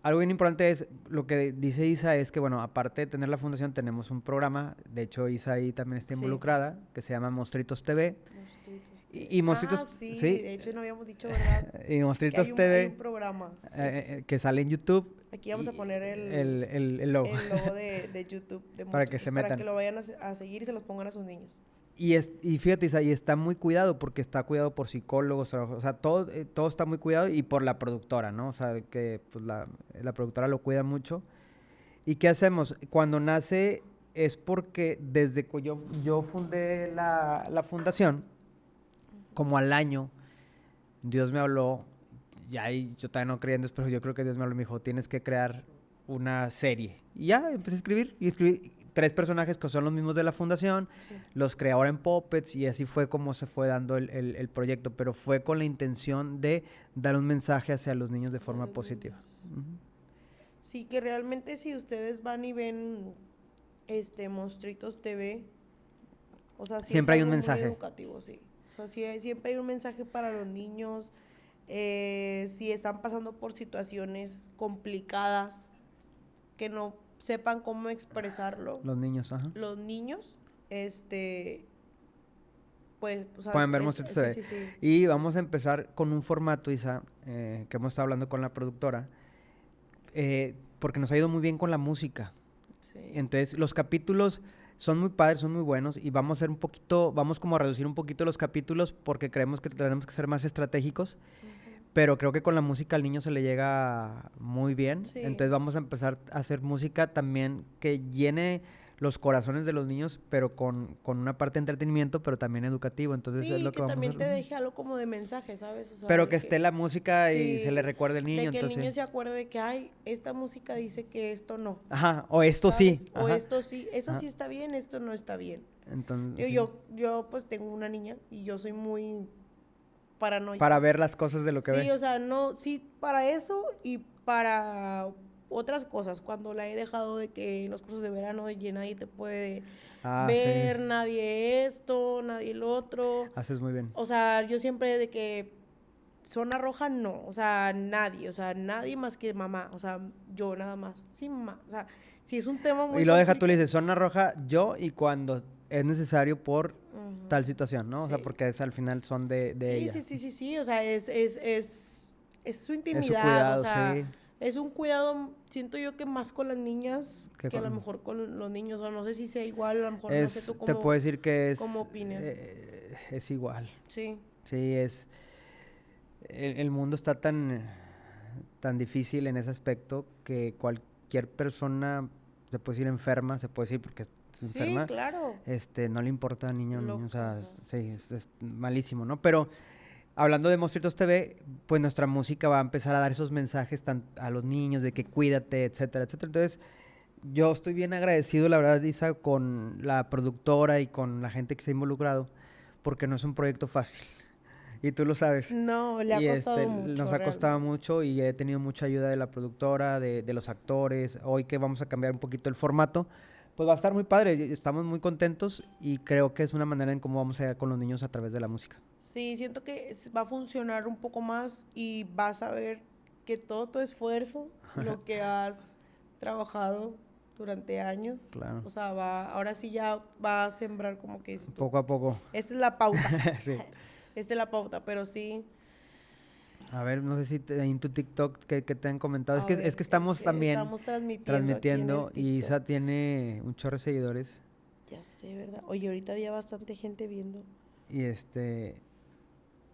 algo bien importante es, lo que dice Isa es que, bueno, aparte de tener la fundación, tenemos un programa, de hecho Isa ahí también está involucrada, que se llama Monstruitos TV. Monstruitos TV. Y Monstruitos, sí, de hecho no habíamos dicho, ¿verdad? Y Monstruitos TV, hay un programa. Sí. Que sale en YouTube. Aquí vamos a poner el logo. El logo de YouTube. De para que se metan. Para que lo vayan a seguir y se los pongan a sus niños. Y fíjate, Isa, y está muy cuidado porque está cuidado por psicólogos, o sea, todo está muy cuidado y por la productora, ¿no? O sea, que pues, la productora lo cuida mucho. ¿Y qué hacemos? Cuando nace es porque desde que yo fundé la fundación, como al año, Dios me habló, yo todavía no creía en Dios, pero yo creo que Dios me habló y me dijo, tienes que crear una serie. Y ya, empecé a escribir, y escribí 3 personajes que son los mismos de la fundación, los creé ahora en Puppets, y así fue como se fue dando el proyecto, pero fue con la intención de dar un mensaje hacia los niños de forma positiva. Sí, que realmente si ustedes van y ven Monstruitos TV, o sea, sí siempre hay un muy mensaje educativo, sí. O sea, siempre hay un mensaje para los niños, si están pasando por situaciones complicadas, que no sepan cómo expresarlo. Los niños, ajá. Los niños, pues... O sea, pueden ver Monstruitos TV. Sí. Y vamos a empezar con un formato, Isa, que hemos estado hablando con la productora, porque nos ha ido muy bien con la música. Sí. Entonces, los capítulos son muy padres, son muy buenos, y vamos como a reducir un poquito los capítulos porque creemos que tenemos que ser más estratégicos. Pero creo que con la música al niño se le llega muy bien. Sí. Entonces vamos a empezar a hacer música también que llene los corazones de los niños, pero con una parte de entretenimiento, pero también educativo. Entonces es lo que vamos a hacer. Sí, que también te deje algo como de mensaje, ¿sabes? O sea, pero que esté la música y se le recuerde al niño. De que el niño se acuerde de que, esta música dice que esto no. Ajá, o esto ¿sabes? Sí. O ajá. Esto sí, eso sí está bien, esto no está bien. Entonces, yo pues tengo una niña y yo soy muy... paranoica. Para ver las cosas de lo que ve. Sí, o sea, no, sí, para eso y para otras cosas, cuando la he dejado de que en los cursos de verano de que nadie te puede Ah, ver, sí. nadie esto, nadie el otro. Haces muy bien. O sea, yo siempre de que zona roja no, o sea, nadie más que mamá, o sea, yo nada más, sí, mamá, o sea, si es un tema muy Y lo deja, tú le complicado. dices, zona roja yo y cuando es necesario por tal situación, ¿no? O sea, Sí. porque es, al final son de Sí, ella. sí, sí, sí, sí, o sea, es su Es su intimidad, o cuidado, sea, sí. es un cuidado, siento yo que más con las niñas Que que a lo con- mejor con los niños, o no sé si sea igual, a lo mejor no sé tú te puedo decir que cómo opinas. es igual. Sí, Sí, el mundo está tan difícil en ese aspecto que cualquier persona se puede decir enferma, se puede decir porque es sí, enferma, claro, no le importa niño o niño, o loca, o sea, sea, sí, es malísimo, ¿no? Pero hablando de Monstruitos TV, pues nuestra música va a empezar a dar esos mensajes a los niños de que cuídate, etcétera, etcétera. Entonces, yo estoy bien agradecido, la verdad, Isa, con la productora y con la gente que se ha involucrado, porque no es un proyecto fácil. Y tú lo sabes. no, le ha Y costado nos mucho ha costado realmente. mucho y he tenido mucha ayuda de la productora, de los actores. Hoy que vamos a cambiar un poquito el formato, pues va a estar muy padre. Estamos muy contentos y creo que es una manera en cómo vamos a llegar con los niños a través de la música. Sí, siento que va a funcionar un poco más y vas a ver que todo tu esfuerzo, lo que has trabajado durante años, Claro. o sea, ahora sí ya va a sembrar como que dices tú. Poco a poco. Esta es la pauta. Sí. Esta es la pauta, pero sí, A ver, no sé si en tu TikTok que te han comentado. a Es ver, que es estamos que también estamos transmitiendo aquí en el transmitiendo y TikTok. Isa tiene un chorro de seguidores. Ya sé, ¿verdad? Oye, ahorita había bastante gente viendo, Y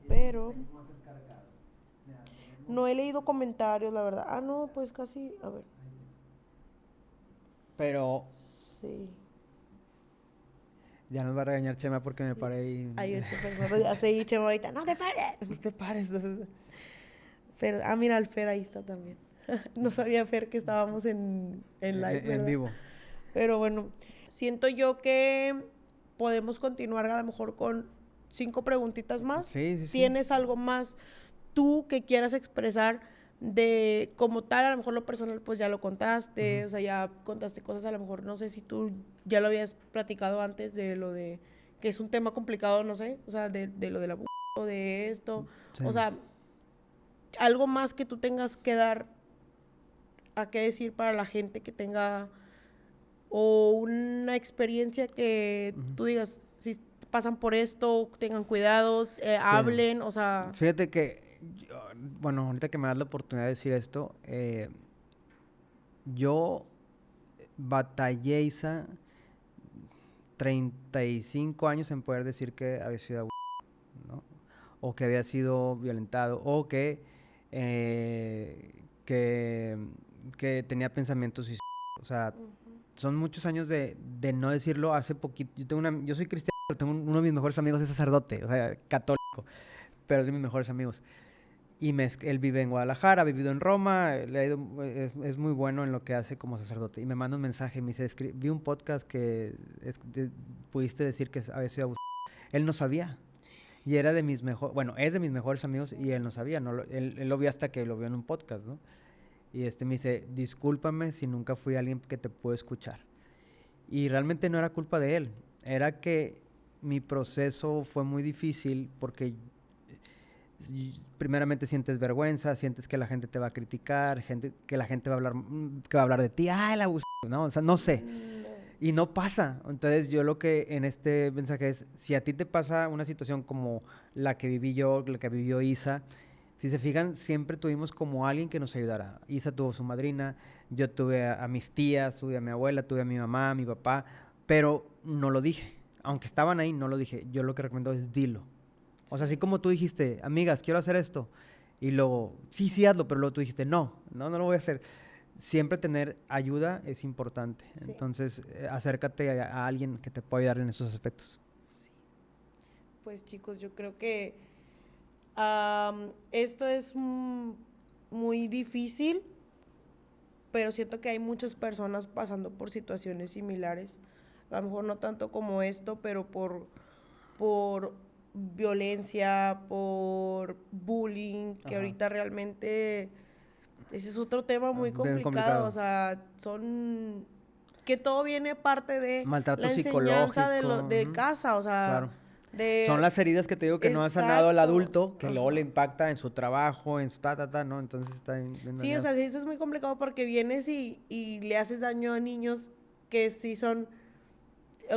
pero no he leído comentarios, la verdad. Ah, no, pues casi, a ver, pero sí. ya nos va a regañar Chema porque me Sí. paré y... Hay 8 personas, ya se Chema ahorita, no te pares. No te pares. Fer, mira, el Fer ahí está también. No sabía Fer que estábamos en live, En ¿verdad? vivo. Pero bueno, siento yo que podemos continuar a lo mejor con 5 preguntitas más. Sí, sí, sí. ¿Tienes algo más tú que quieras expresar de como tal? A lo mejor lo personal pues ya lo contaste, o sea, ya contaste cosas, a lo mejor no sé si tú ya lo habías platicado antes de lo de que es un tema complicado, no sé, o sea, de lo del abuso, de esto, Sí. o sea, algo más que tú tengas que dar a qué decir para la gente que tenga o una experiencia que tú digas, si pasan por esto, tengan cuidado, Sí. hablen, o sea, Fíjate que, bueno, ahorita que me das la oportunidad de decir esto, yo batallé, Isa, 35 años en poder decir que había sido abusado, ¿no? O que había sido violentado, o eh, que, que tenía pensamientos suicidas. O sea, son muchos años de no decirlo. Hace poquito, yo soy cristiano, pero tengo uno de mis mejores amigos es sacerdote, o sea, católico, pero es de mis mejores amigos. Y él vive en Guadalajara, ha vivido en Roma, es muy bueno en lo que hace como sacerdote. Y me manda un mensaje, me dice, vi un podcast que pudiste decir que había sido abusado. Él no sabía. Y era de mis mejores, bueno, es de mis mejores amigos y él no sabía, él lo vio hasta que lo vio en un podcast, ¿no? Y me dice, discúlpame si nunca fui alguien que te pudo escuchar. Y realmente no era culpa de él, era que mi proceso fue muy difícil porque primeramente sientes vergüenza, sientes que la gente te va a criticar, que la gente va a hablar, que va a hablar de ti, el abuso, ¿no? O sea, no sé. Y no pasa. Entonces yo lo que en este mensaje es, si a ti te pasa una situación como la que viví yo, la que vivió Isa, si se fijan, siempre tuvimos como alguien que nos ayudara. Isa tuvo su madrina, yo tuve a mis tías, tuve a mi abuela, tuve a mi mamá, a mi papá, pero no lo dije. Aunque estaban ahí, no lo dije. Yo lo que recomiendo es dilo. O sea, así como tú dijiste, amigas, quiero hacer esto. Y luego, sí, hazlo, pero luego tú dijiste, no lo voy a hacer. Siempre tener ayuda es importante. Sí. Entonces, acércate a alguien que te pueda ayudar en esos aspectos. Sí. Pues chicos, yo creo que esto es muy difícil, pero siento que hay muchas personas pasando por situaciones similares. A lo mejor no tanto como esto, pero por violencia, por bullying, que Ajá. ahorita realmente ese es otro tema muy Bien complicado. O sea, son... Que todo viene parte de Maltrato la enseñanza de psicológico. casa, o sea... Claro. De... Son las heridas que te digo que no ha sanado el Exacto. adulto, que luego Ajá. le impacta en su trabajo, en su ¿no? Entonces está bien Sí, o sea, sí, eso es muy complicado porque vienes y le haces daño a niños que sí son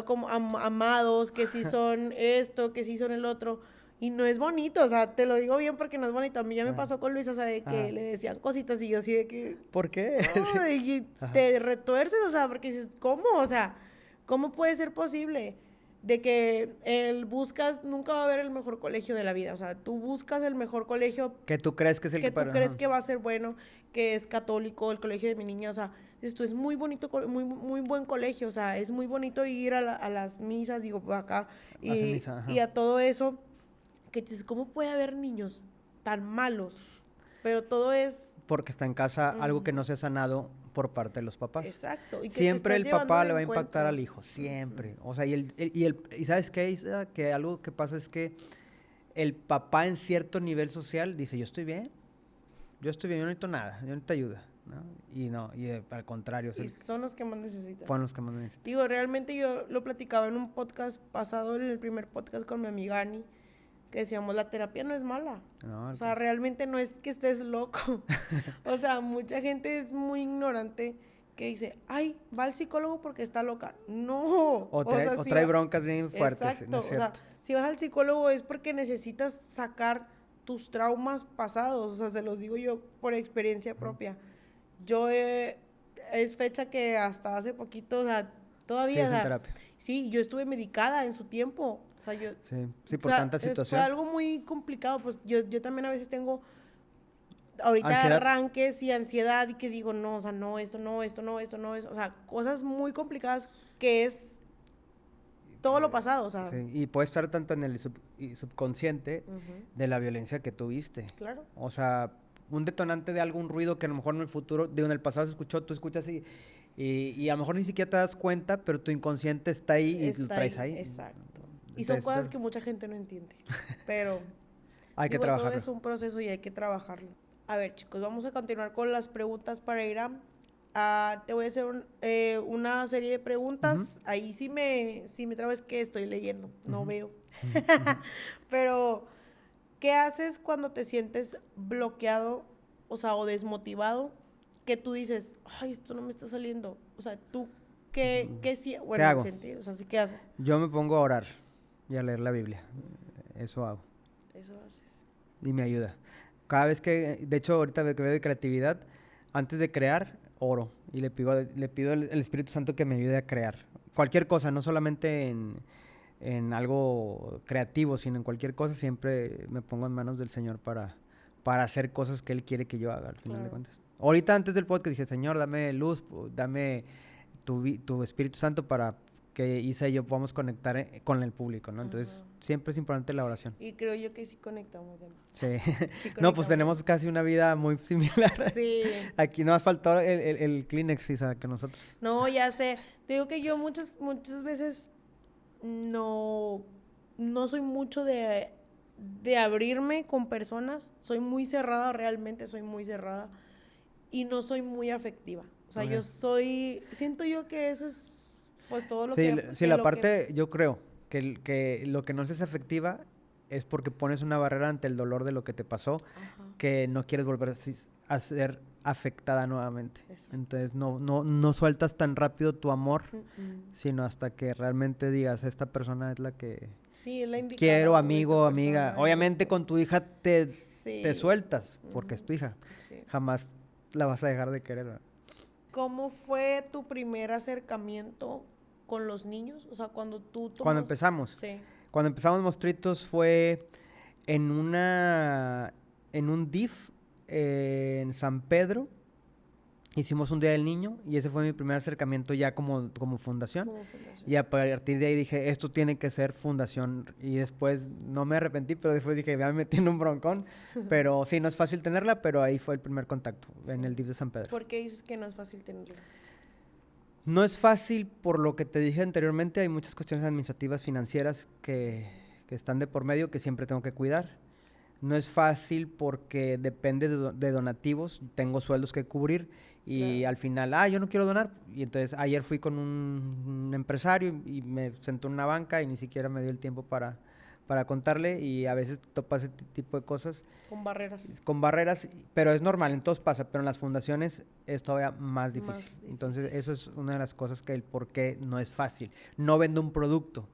como amados, que sí son esto, que sí son el otro. Y no es bonito, o sea, te lo digo bien porque no es bonito. A mí ya me Ah. pasó con Luis, o sea, de que Ajá. le decían cositas y yo así de que... ¿Por qué? Ay, y te retuerces, o sea, porque dices, ¿cómo? O sea, ¿cómo puede ser posible? De que buscas, nunca va a haber el mejor colegio de la vida. O sea, tú buscas el mejor colegio Que tú crees que es el que que tú para... crees ajá. que va a ser bueno, que es católico, el colegio de mi niña. O sea, esto es muy bonito, muy buen colegio. O sea, es muy bonito ir a las misas, digo, acá, Hacen misa, ajá. y a todo eso. Que dices, ¿cómo puede haber niños tan malos? Pero todo es... Porque está en casa algo que no se ha sanado por parte de los papás. Exacto. Y que Siempre te el estás papá llevando le va a de impactar encuentro. al hijo, siempre. O sea, y ¿sabes qué, Isa? Que algo que pasa es que el papá en cierto nivel social dice, yo estoy bien, yo no necesito nada, yo no necesito ayuda, ¿no? Y no, al contrario, Y son los que más necesitan. son los que más necesitan. Digo, realmente yo lo platicaba en un podcast pasado, en el primer podcast con mi amiga Ani, que decíamos, la terapia no es mala. No, O sea, realmente no es que estés loco. O sea, mucha gente es muy ignorante que dice, ay, va al psicólogo porque está loca. No. o trae broncas bien fuertes, Exacto. ¿no es O sea, cierto? si vas al psicólogo es porque necesitas sacar tus traumas pasados. O sea, se los digo yo por experiencia propia. Yo es fecha que hasta hace poquito, o sea, todavía, Sí, o es en sea, terapia. sí, yo estuve medicada en su tiempo. O sea, yo, Sí, o por sea, tanta fue situación. algo muy complicado, pues yo también a veces tengo ahorita Ansiedad. arranques y ansiedad y que digo, no, o sea, no, esto, no, esto, no, esto, no, eso, o sea, cosas muy complicadas que es todo lo pasado, o sea. Sí, y puede estar tanto en el subconsciente de la violencia que tuviste. Claro. O sea, un detonante de algún ruido que a lo mejor en el futuro, en el pasado se escuchó, tú escuchas y a lo mejor ni siquiera te das cuenta, pero tu inconsciente está ahí y lo traes ahí. Exacto. Y son cosas que mucha gente no entiende, pero hay que todo trabajarlo. es un proceso y hay que trabajarlo. A ver, chicos, vamos a continuar con las preguntas para Iram. Te voy a hacer una serie de preguntas. Ahí sí me trabo, es que estoy leyendo, no veo. Pero, ¿qué haces cuando te sientes bloqueado, o sea, o desmotivado? Que tú dices, ay, esto no me está saliendo. O sea, tú, ¿qué sí? Bueno, ¿Qué hago? sentido, o sea, ¿sí qué haces? Yo me pongo a orar y a leer la Biblia. Eso hago. Eso haces. Y me ayuda. Cada vez de hecho, ahorita que veo de creatividad, antes de crear, oro. Y le pido el Espíritu Santo que me ayude a crear. Cualquier cosa, no solamente en algo creativo, sino en cualquier cosa, siempre me pongo en manos del Señor para hacer cosas que Él quiere que yo haga, al final de cuentas. Ahorita, antes del podcast, dije, Señor, dame luz, dame tu Espíritu Santo para que Isa y yo podamos conectar con el público, ¿no? Entonces, siempre es importante la oración. Y creo yo que sí conectamos de más. Sí. Sí No, pues tenemos casi una vida muy similar. Sí. Aquí nos faltó el Kleenex, Isa, que nosotros. No, ya sé. Te digo que yo muchas veces no soy mucho de abrirme con personas. Soy muy cerrada, realmente soy muy cerrada. Y no soy muy afectiva. O sea, yo siento yo que eso es pues todo lo que... Sí, la parte, yo creo que lo que no es efectiva es porque pones una barrera ante el dolor de lo que te pasó, que no quieres volver a ser afectada nuevamente. Exacto. Entonces no sueltas tan rápido tu amor, sino hasta que realmente digas, esta persona es la que es la indicada, quiero, amigo, amiga. persona, obviamente con tu hija te sueltas, porque es tu hija. Sí. Jamás la vas a dejar de querer, ¿verdad? ¿Cómo fue tu primer acercamiento con los niños? O sea, cuando tú tomas... Cuando empezamos. Sí. Cuando empezamos Monstruitos fue en un DIF en San Pedro. Hicimos un Día del Niño y ese fue mi primer acercamiento ya como fundación. Y a partir de ahí dije, esto tiene que ser fundación. Y después no me arrepentí, pero después dije, ya me metí en un broncón. Pero sí, no es fácil tenerla, pero ahí fue el primer contacto, en el DIF de San Pedro. ¿Por qué dices que no es fácil tenerla? No es fácil por lo que te dije anteriormente. Hay muchas cuestiones administrativas, financieras que están de por medio que siempre tengo que cuidar. No es fácil porque depende de donativos, tengo sueldos que cubrir y Claro. al final, yo no quiero donar. Y entonces ayer fui con un empresario y me sentó en una banca y ni siquiera me dio el tiempo para contarle y a veces topa ese tipo de cosas Con barreras. con barreras, pero es normal, en todos pasa, pero en las fundaciones es todavía más difícil. Más Entonces difícil. eso es una de las cosas que el por qué no es fácil. No vendo un producto,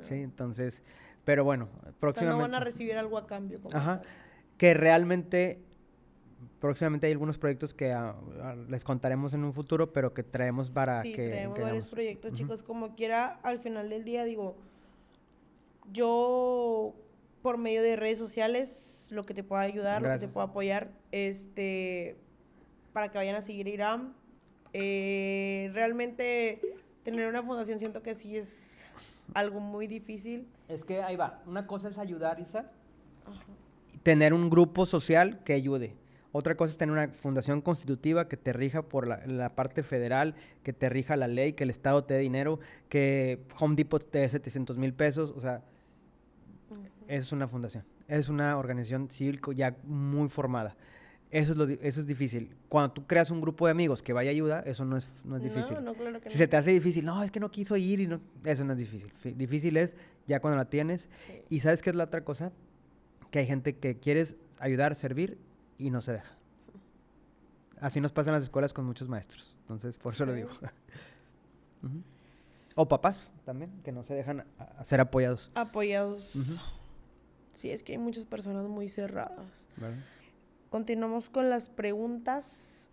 ¿sí? No. Entonces, pero bueno, O sea, no van próximamente... a recibir algo a cambio como Ajá, tal. que realmente próximamente hay algunos proyectos que les contaremos en un futuro, pero que traemos para Sí, que traemos varios hagamos. proyectos, Ujú. chicos. Como quiera, al final del día, digo, yo por medio de redes sociales, lo que te pueda ayudar, lo que te Gracias. pueda apoyar, para que vayan a seguir Iram. Realmente tener una fundación siento que sí es algo muy difícil. Es que ahí va. Una cosa es ayudar, Isa, Ajá. tener un grupo social que ayude. Otra cosa es tener una fundación constitutiva que te rija por la parte federal, que te rija la ley, que el Estado te dé dinero, que Home Depot te dé 700,000 pesos. O sea, Ujú. es una fundación. Es una organización civil ya muy formada. Eso es difícil. Cuando tú creas un grupo de amigos que vaya a ayuda, eso no es difícil. No, claro que Si no. se te hace difícil, no, es que no quiso ir y no, eso no es difícil. Difícil es ya cuando la tienes. Sí. Y ¿sabes qué es la otra cosa? Que hay gente que quieres ayudar, servir y no se deja. Así nos pasa en las escuelas con muchos maestros. Entonces, por eso lo Sí. digo. Ujú. O papás también, que no se dejan a ser apoyados. Apoyados. Ujú. Sí, es que hay muchas personas muy cerradas. ¿Verdad? Continuamos con las preguntas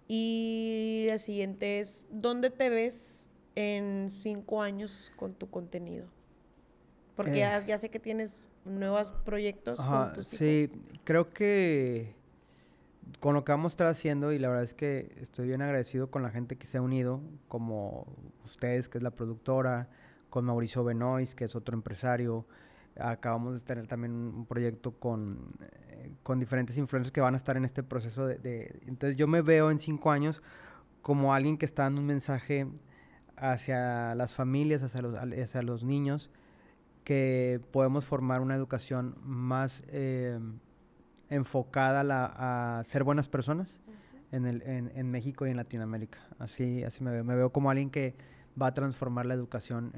y la siguiente es, ¿dónde te ves en 5 años con tu contenido? Porque Eh, ya sé que tienes nuevos proyectos con Ajá, tus hijos. sí, creo que con lo que vamos a estar haciendo, y la verdad es que estoy bien agradecido con la gente que se ha unido, como ustedes, que es la productora, con Mauricio Benoist, que es otro empresario. Acabamos de tener también un proyecto con diferentes influencers que van a estar en este proceso Entonces yo me veo en 5 años como alguien que está dando un mensaje hacia las familias, hacia los niños, que podemos formar una educación más enfocada a ser buenas personas en México y en Latinoamérica. Así me veo. Me veo como alguien que va a transformar la educación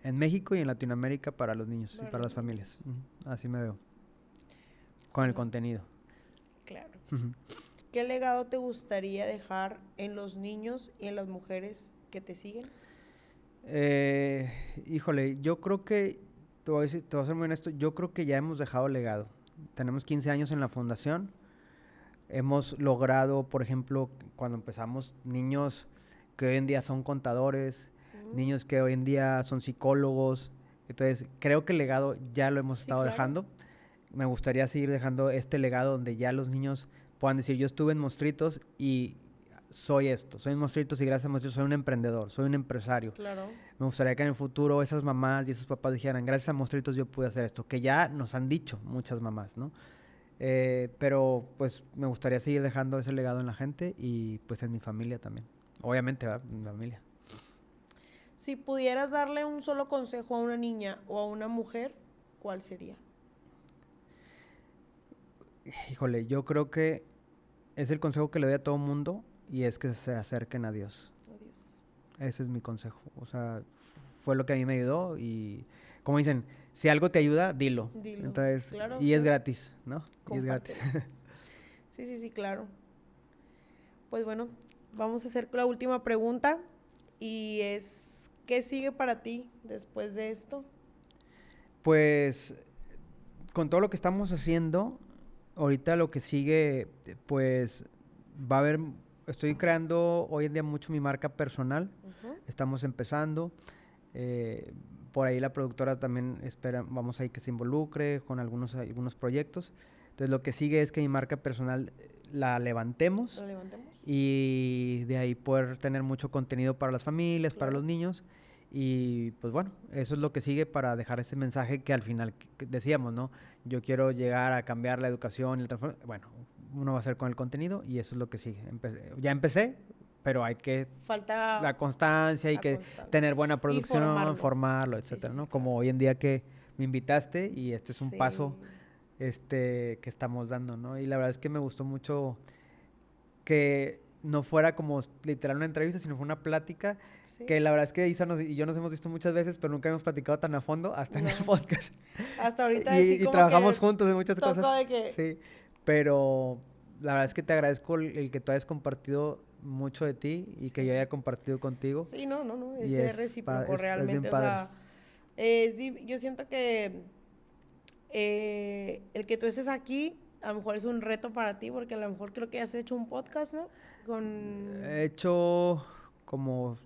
en México y en Latinoamérica para los niños y para las familias. Ujú. Así me veo. Con el contenido. Claro. Ujú. ¿Qué legado te gustaría dejar en los niños y en las mujeres que te siguen? Híjole, yo creo que, te voy a ser muy honesto, yo creo que ya hemos dejado legado. Tenemos 15 años en la fundación. Hemos logrado, por ejemplo, cuando empezamos, niños que hoy en día son contadores, niños que hoy en día son psicólogos. Entonces, creo que el legado ya lo hemos Sí, estado claro. dejando. Me gustaría seguir dejando este legado donde ya los niños puedan decir, yo estuve en Monstruitos y soy esto, soy en Monstruitos y gracias a Monstruitos soy un emprendedor, soy un empresario. Claro. Me gustaría que en el futuro esas mamás y esos papás dijeran, gracias a Monstruitos yo pude hacer esto, que ya nos han dicho muchas mamás, ¿no? Pero pues me gustaría seguir dejando ese legado en la gente y pues en mi familia también. Obviamente, ¿verdad? En mi familia. Si pudieras darle un solo consejo a una niña o a una mujer, ¿cuál sería? Híjole, yo creo que es el consejo que le doy a todo mundo y es que se acerquen a Dios. Adiós. Ese es mi consejo. O sea, fue lo que a mí me ayudó y como dicen, si algo te ayuda, dilo. Dilo. Entonces, Claro, y es sí. gratis, ¿no? Y es gratis. Compártelo. Sí, claro. Pues bueno, vamos a hacer la última pregunta y es, ¿qué sigue para ti después de esto? Pues con todo lo que estamos haciendo, ahorita lo que sigue, pues va a haber, estoy creando hoy en día mucho mi marca personal, estamos empezando, por ahí la productora también espera, vamos ahí que se involucre con algunos proyectos, entonces lo que sigue es que mi marca personal la levantemos ¿Lo levantemos? y de ahí poder tener mucho contenido para las familias, para Claro. los niños. Y pues bueno, eso es lo que sigue para dejar ese mensaje que al final que decíamos, ¿no? Yo quiero llegar a cambiar la educación y el transformar. Bueno, uno va a hacer con el contenido y eso es lo que sigue. Ya empecé, pero hay que Falta la constancia y la que constancia. tener buena producción, formarlo. formarlo, Sí, etcétera, sí, ¿no? sí, Como claro. hoy en día que me invitaste y este es un Sí. paso que estamos dando, ¿no? Y la verdad es que me gustó mucho que no fuera como literal una entrevista, sino fue una plática, Sí. que la verdad es que Isa y yo nos hemos visto muchas veces, pero nunca hemos platicado tan a fondo hasta en el No. podcast. Hasta ahorita sí Y como trabajamos que juntos en muchas tocó cosas. de que... Sí, pero la verdad es que te agradezco el que tú hayas compartido mucho de ti y que yo haya compartido contigo. Sí, no, Y es recíproco es bien realmente, o padre. sea, yo siento que el que tú estés aquí, a lo mejor es un reto para ti, porque a lo mejor creo que has hecho un podcast, ¿no? He hecho como...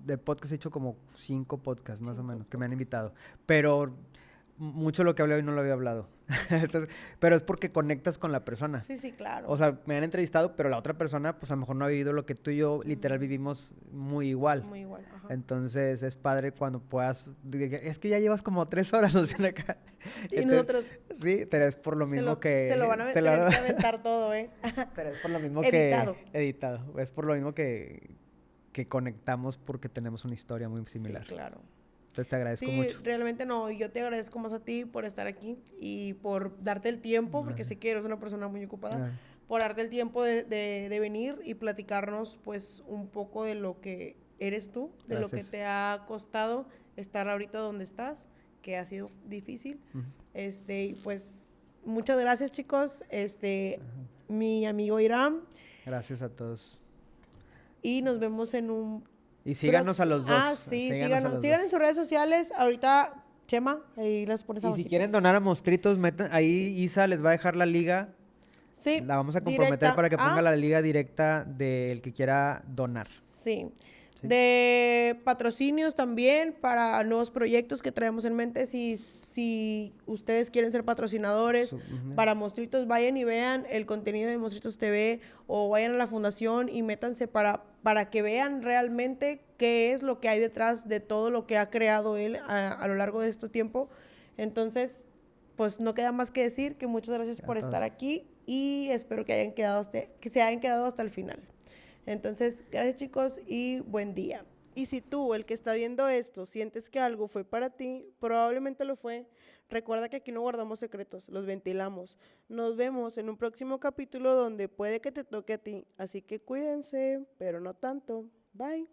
De podcast he hecho como 5 podcasts más o menos que me han invitado. Pero mucho de lo que hablé hoy no lo había hablado. Entonces, pero es porque conectas con la persona. Sí, sí, claro. O sea, me han entrevistado, pero la otra persona, pues a lo mejor no ha vivido lo que tú y yo literal vivimos muy igual. Muy igual, ajá. Entonces es padre cuando puedas. Es que ya llevas como 3 horas, no sé, acá. Y Entonces, nosotros sí, pero es por lo mismo que. se lo van a tener que aventar todo, ¿eh? Pero es por lo mismo Editado. que. Editado. Es por lo mismo que conectamos porque tenemos una historia muy similar. Sí, claro. Entonces te agradezco Sí, mucho. realmente no, y yo te agradezco más a ti por estar aquí y por darte el tiempo, porque sé que eres una persona muy ocupada, por darte el tiempo de venir y platicarnos pues un poco de lo que eres tú, de Gracias. lo que te ha costado estar ahorita donde estás, que ha sido difícil. Y pues muchas gracias, chicos. Mi amigo Irán. Gracias a todos. Y nos vemos en un... Y síganos a los dos. Ah, sí, síganos. Sigan en sus redes sociales. Ahorita, Chema, ahí las pones Y abajito. si quieren donar a Monstritos, ahí Isa les va a dejar la liga. Sí. La vamos a comprometer directa para que ponga a- la liga directa del que quiera donar. Sí. Sí. De patrocinios también para nuevos proyectos que traemos en mente. Si ustedes quieren ser patrocinadores para Monstritos, vayan y vean el contenido de Monstritos TV o vayan a la fundación y métanse para que vean realmente qué es lo que hay detrás de todo lo que ha creado él a lo largo de este tiempo. Entonces, pues no queda más que decir que muchas gracias por estar aquí y espero que se hayan quedado hasta el final. Entonces, gracias, chicos, y buen día. Y si tú, el que está viendo esto, sientes que algo fue para ti, probablemente lo fue. Recuerda que aquí no guardamos secretos, los ventilamos. Nos vemos en un próximo capítulo donde puede que te toque a ti. Así que cuídense, pero no tanto. Bye.